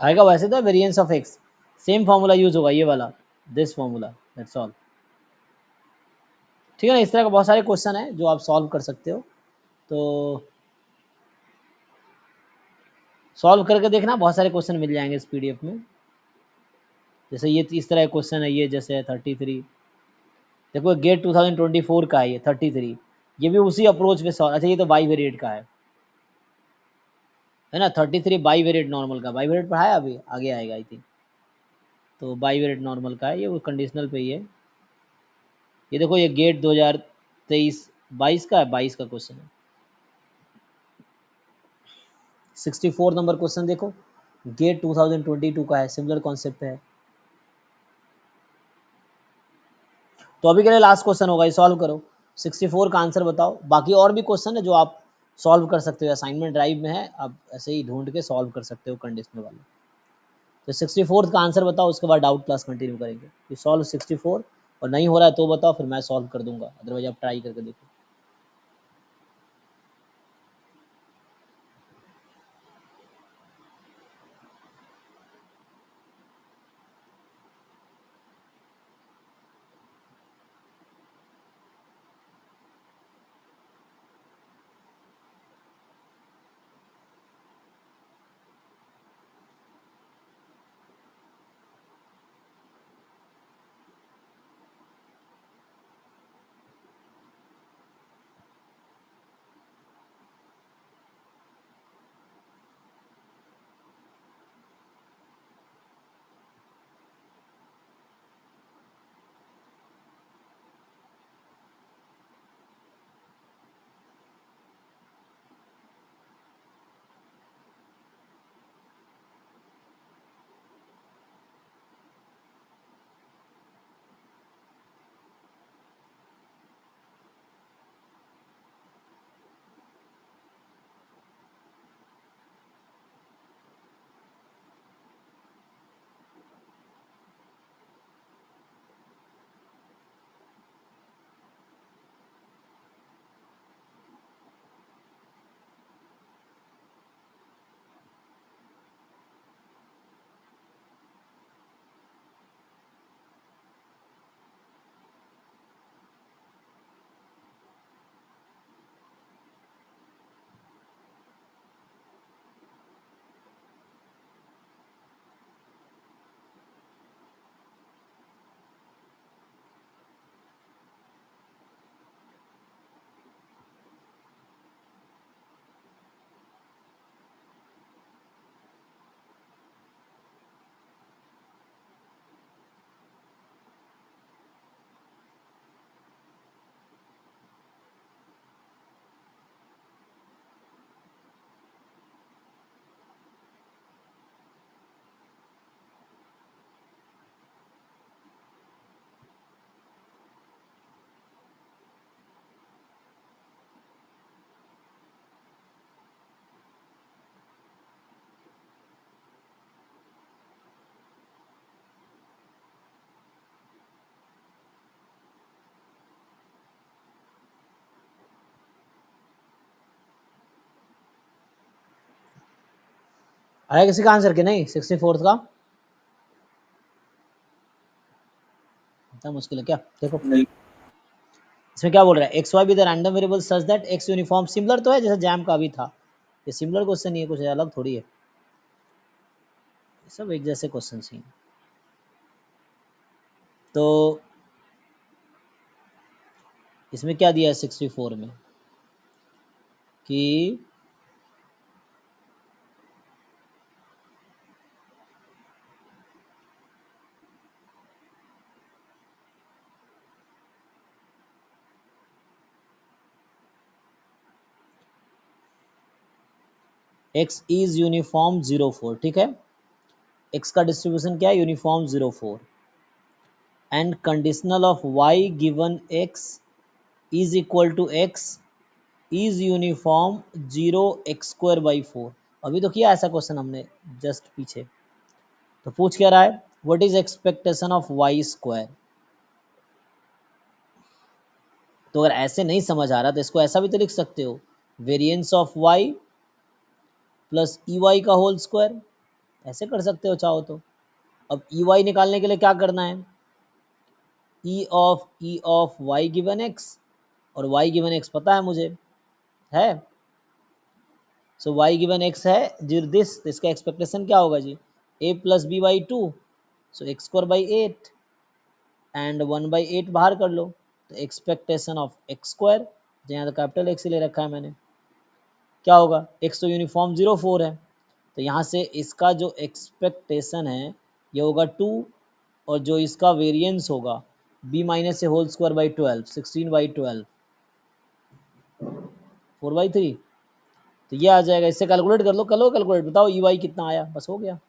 आएगा वैसे तो variance of x, same formula use होगा ये वाला, दिस फॉर्मूला, दैट्स ऑल। ठीक है ना, इस तरह का बहुत सारे क्वेश्चन है जो आप सॉल्व कर सकते हो। तो सॉल्व करके देखना, बहुत सारे क्वेश्चन मिल जाएंगे इस पीडीएफ में। जैसे ये इस तरह क्वेश्चन है, ये जैसे 33, देखो गेट 2024 का है ये 33, ये भी उसी अप्रोच पे सॉल्व। अच्छा ये तो बाई वेरिएट का है ना, 33 बाई वेरिएट नॉर्मल का, बाई वेरिएट पढ़ाया अभी, आगे आएगा आई थिंक। तो बाई वेरिएट नॉर्मल का है ये, वो कंडीशनल पे ही है। ये देखो ये गेट 2023 22 का है, 22 का क्वेश्चन है। 64 नंबर क्वेश्चन देखो, गेट 2022 का है, सिमिलर कॉन्सेप्ट है। तो अभी के लिए लास्ट क्वेश्चन होगा, ये सॉल्व करो, 64 का आंसर बताओ। बाकी और भी क्वेश्चन है जो आप सॉल्व कर सकते हो, असाइनमेंट ड्राइव में है, आप ऐसे ही ढूंढ के सॉल्व कर सकते हो कंडीशनल वाले। तो 64 का आंसर बताओ, उसके बाद डाउट क्लास कंटिन्यू करेंगे। कि सॉल्व 64, और नहीं हो रहा है तो बताओ, फिर मैं सॉल्व कर दूंगा, अदरवाइज आप ट्राई करके देखो। आया किसी का आंसर कि नहीं 64 का? इतना मुश्किल है क्या? देखो नहीं। इसमें क्या बोल रहा है, x y with random variable such that x uniform, similar तो है जैसे जैम का भी था, ये सिमिलर क्वेश्चन नहीं है, कुछ अलग थोड़ी है, सब एक जैसे क्वेश्चन ही हैं। तो इसमें क्या दिया है 64 में कि x इज यूनिफॉर्म 04, ठीक है, x का डिस्ट्रीब्यूशन क्या है, uniform 04, and conditional of y given x is equal to x is uniform 0 x² by 4। अभी तो किया ऐसा क्वेश्चन हमने जस्ट पीछे। तो पूछ क्या रहा है, what is expectation of y square. तो अगर ऐसे नहीं समझ आ रहा तो इसको ऐसा भी तो लिख सकते हो, variance of y plus E Y का होल स्क्वायर ऐसे कर सकते हो चाहो तो। अब ई वाई निकालने के लिए क्या करना है, E of Y given X, और वाई गिवन एक्स पता है मुझे है, सो वाई गिवन एक्स है जी दिस, इसका एक्सपेक्टेशन क्या होगा जी, A plus B by two, so x square by eight and 1/8 बाहर कर लो, तो एक्सपेक्टेशन ऑफ एक्स स्क्वायर, यहाँ तो कैपिटल एक्स ले रखा है मैंने, क्या होगा, एक्स तो यूनिफॉर्म 0 4 है, तो यहाँ से इसका जो एक्सपेक्टेशन है ये होगा 2, और जो इसका वेरिएंस होगा b माइनस से होल स्क्वायर बाई 12, 16/12, 4/3, तो ये आ जाएगा, इससे कैलकुलेट कर लो, करो कैलकुलेट, बताओ ई वाई कितना आया, बस हो गया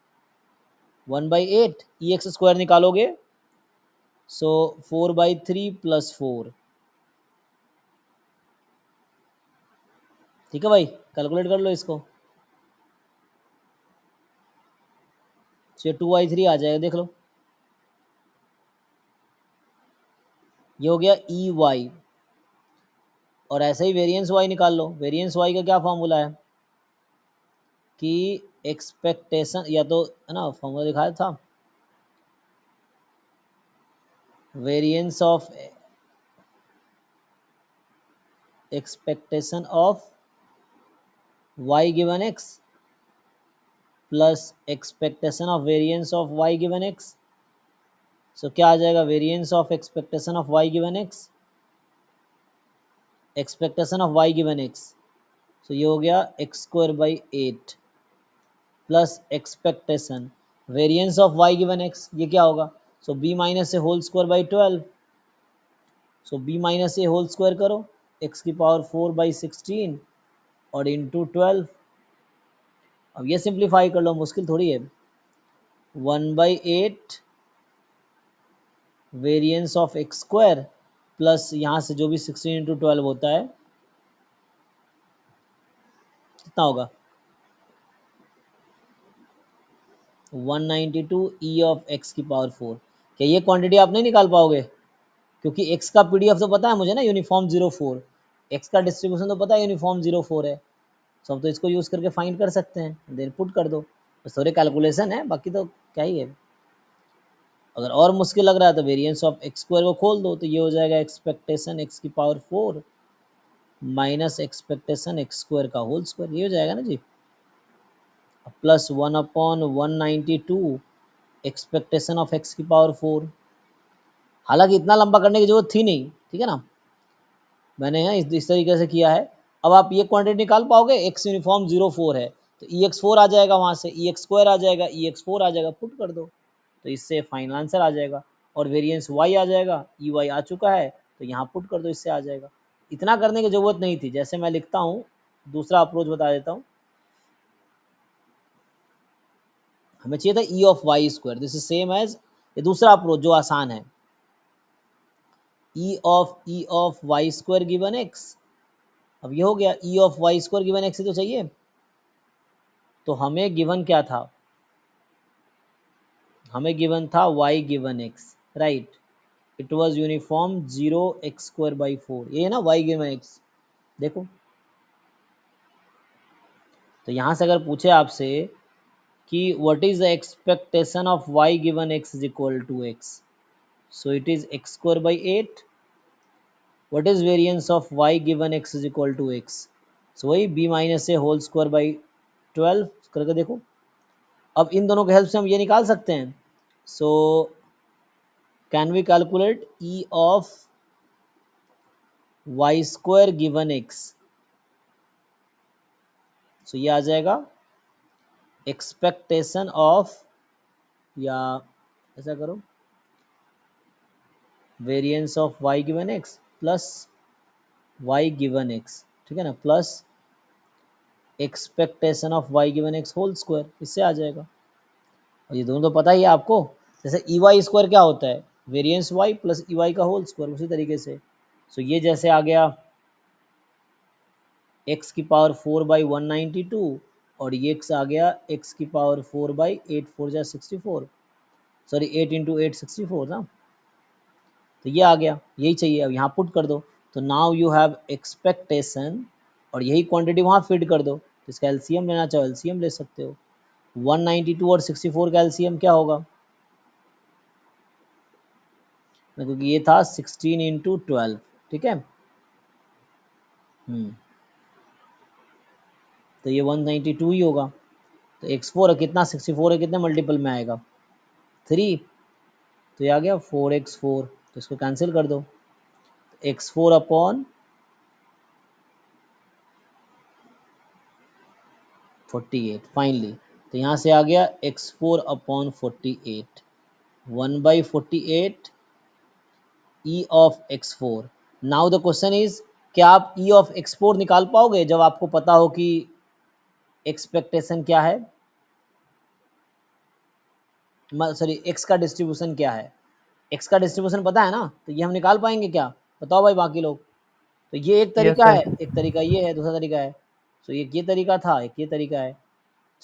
1/8, ई एक्स स्क्वायर निकालोगे सो 4/3 + 4, ठीक है भाई, कैलकुलेट कर लो इसको, तो ये 2/3 आ जाएगा, देख लो, ये हो गया ई वाई, और ऐसे ही वेरिएंस वाई निकाल लो, वेरिएंस वाई का क्या फॉर्मूला है कि एक्सपेक्टेशन, या तो है ना फॉर्मूला दिखाया था, variance of expectation of Y given x plus expectation of variance of Y given x, so क्या आ जाएगा, variance of expectation of Y given x, expectation of Y given x, so ये हो गया x square by 8 plus expectation variance of Y given x, ये क्या होगा, so B minus से whole square by 12, so B minus A whole square करो, x की power 4/16 और इंटू 12, अब ये सिंप्लीफाई कर लो, मुश्किल थोड़ी है, 1/8 variance of x square plus यहाँ से जो भी 16 इंटू 12 होता है कितना होगा, 192 ई ऑफ एक्स की पावर 4, क्या ये क्वांटिटी आप नहीं निकाल पाओगे, क्योंकि एक्स का पीडीएफ तो पता है मुझे ना, यूनिफॉर्म 0 4, एक्स का डिस्ट्रीब्यूशन तो पता है यूनिफॉर्म 0 4 है, सब तो इसको यूज़ करके फाइंड कर सकते हैं, देन पुट कर दो, बस थोड़े कैलकुलेशन है, बाकी तो क्या ही है, अगर और मुश्किल लग रहा है तो वेरिएंस ऑफ एक्स स्क्वायर को खोल दो, तो ये हो जाएगा एक्सपेक्टेशन एक्स की power 4 minus expectation x square का होल स्क्वायर, ये हो जाएगा ना जी, प्लस 1/192 एक्सपेक्टेशन ऑफ एक्स की पावर 4, हालांकि इतना लंबा करने की जरूरत थी नहीं, ठीक है ना, मैंने यहाँ इस तरीके से किया है। अब आप ये क्वांटिटी निकाल पाओगे, एक्स यूनिफॉर्म 0 4 है, तो ई एक्स 4 आ जाएगा, वहाँ से ई एक्स स्क्वायर आ जाएगा, ई एक्स 4 आ जाएगा, पुट कर दो, तो इससे फाइनल आंसर आ जाएगा, और वेरिएंस वाई आ जाएगा, ई वाई आ चुका है, तो यहाँ पुट कर दो, इससे आ जाएगा, इतना करने की ज़रूरत नहीं थी, जैसे मैं लिखता हूँ, दूसरा अप्रोच बता देता हूँ, हमें चाहिए था E of y square, this is same as, ये दूसरा अप्रोच जो आसान है, E of y square given x, अब ये हो गया E of y square given x ही तो चाहिए, तो हमें गिवन क्या था, हमें गिवन था y given x, right, it was uniform 0x²/4, ये है ना y गिवन x, देखो, तो यहाँ से अगर पूछे आपसे कि what is the expectation of y given x is equal to x, so it is x²/8, what is variance of y given x is equal to x, सो वही b माइनस से होल स्क्वायर बाई 12 करके देखो, अब इन दोनों के help से हम ये निकाल सकते हैं, so can we calculate e of y square given x, so ये आ जाएगा एक्सपेक्टेशन ऑफ, या ऐसा करो, variance of Y given x plus y given x, ठीक है ना, plus expectation of Y given x whole square, इससे आ जाएगा, और ये दोनों तो पता ही है आपको, जैसे ई वाई स्क्वायर क्या होता है, variance Y plus E Y का होल स्क्वायर, उसी तरीके से, सो ये जैसे आ गया एक्स की पावर 4/192, और ये एक्स आ गया एक्स की पावर 4/8 4 जा 64, सॉरी 8 इंटू 8 64 ना, तो ये आ गया, यही चाहिए, अब यहाँ पुट कर दो, तो नाउ यू हैव एक्सपेक्टेशन, और यही क्वांटिटी वहाँ फिट कर दो, तो इसका एलसीएम लेना चाहो एलसीएम ले सकते हो, 192 और 64 का एलसीएम क्या होगा? क्योंकि ये था 16 इंटू 12, ठीक है। तो ये 192 ही होगा। तो x4 है कितना, 64 है कितने मल्टीपल में आएगा? 3। तो ये आ गया 4x4, तो इसको कैंसिल कर दो। x4 upon 48 finally. तो यहाँ से आ गया x4 upon 48, 1/48 e of x4। Now the question is, क्या आप e ऑफ x4 निकाल पाओगे जब आपको पता हो कि एक्सपेक्टेशन क्या है, सॉरी x का डिस्ट्रीब्यूशन क्या है? x का डिस्ट्रीब्यूशन पता है ना, तो ये हम निकाल पाएंगे क्या? बताओ भाई बाकी लोग। तो ये एक यस तरीका सर। है, एक तरीका ये है, दूसरा तरीका है। तो ये तरीका था, एक ये तरीका है।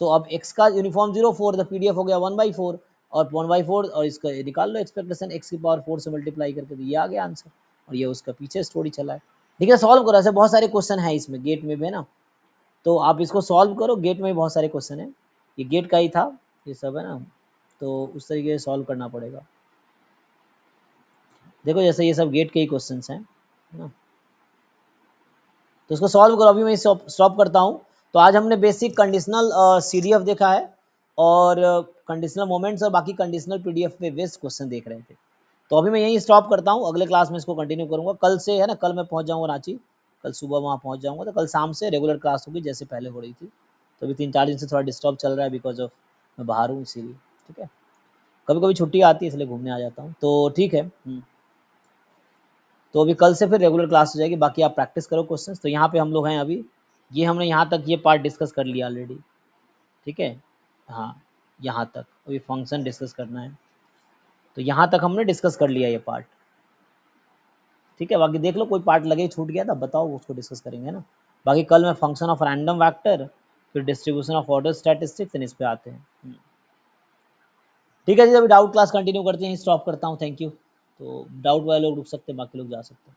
तो अब x का यूनिफॉर्म 0 4, तो पीडीएफ हो गया 1/4 और 1/4, और इसका निकाल लो एक्सपेक्टेशन x की पावर 4 से मल्टीप्लाई करके, तो ये आ गया आंसर। और ये उसका पीछे स्टोरी चला है। ठीक है, सॉल्व करो। ऐसे बहुत सारे क्वेश्चन है इसमें, गेट में भी है ना, तो आप इसको सॉल्व करो। गेट में भी बहुत सारे क्वेश्चन है, ये गेट का ही था ये सब, है ना, तो उस तरीके से सॉल्व करना पड़ेगा। देखो जैसे ये सब गेट के ही क्वेश्चन हैं, है ना, तो इसको सॉल्व करो। अभी मैं स्टॉप करता हूँ। तो आज हमने बेसिक कंडीशनल सीडीएफ देखा है, और कंडीशनल मोमेंट्स और बाकी कंडीशनल पीडीएफ पे बेस्ड क्वेश्चन देख रहे थे। तो अभी मैं यहीं स्टॉप करता हूँ, अगले क्लास में इसको कंटिन्यू करूँगा। कल से है ना, कल मैं पहुँच जाऊँगा रांची, कल सुबह वहाँ पहुँच जाऊँगा, तो कल शाम से रेगुलर क्लास होगी जैसे पहले हो रही थी। तो अभी 3-4 दिन से थोड़ा डिस्टर्ब चल रहा है बिकॉज ऑफ मैं बाहर हूँ इसीलिए, ठीक है। कभी कभी छुट्टी आती है इसलिए घूमने आ जाता हूँ, तो ठीक है। तो अभी कल से फिर रेगुलर क्लास हो जाएगी, बाकी आप प्रैक्टिस करो क्वेश्चंस। तो यहाँ पे हम लोग हैं अभी, ये हमने यहाँ तक ये पार्ट डिस्कस कर लिया ऑलरेडी, ठीक है। हाँ, यहाँ तक अभी फंक्शन डिस्कस करना है, तो यहाँ तक हमने डिस्कस कर लिया ये पार्ट, ठीक है। बाकी देख लो कोई पार्ट लगे छूट गया था बताओ, उसको डिस्कस करेंगे, है ना। बाकी कल मैं फंक्शन ऑफ रैंडम वेक्टर, फिर डिस्ट्रीब्यूशन ऑफ ऑर्डर स्टैटिस्टिक्स, इस पे आते हैं। ठीक है जी, अभी डाउट क्लास कंटिन्यू करते हैं, स्टॉप करता हूँ, थैंक यू। तो डाउट वाले लोग रुक सकते हैं, बाकी लोग जा सकते हैं।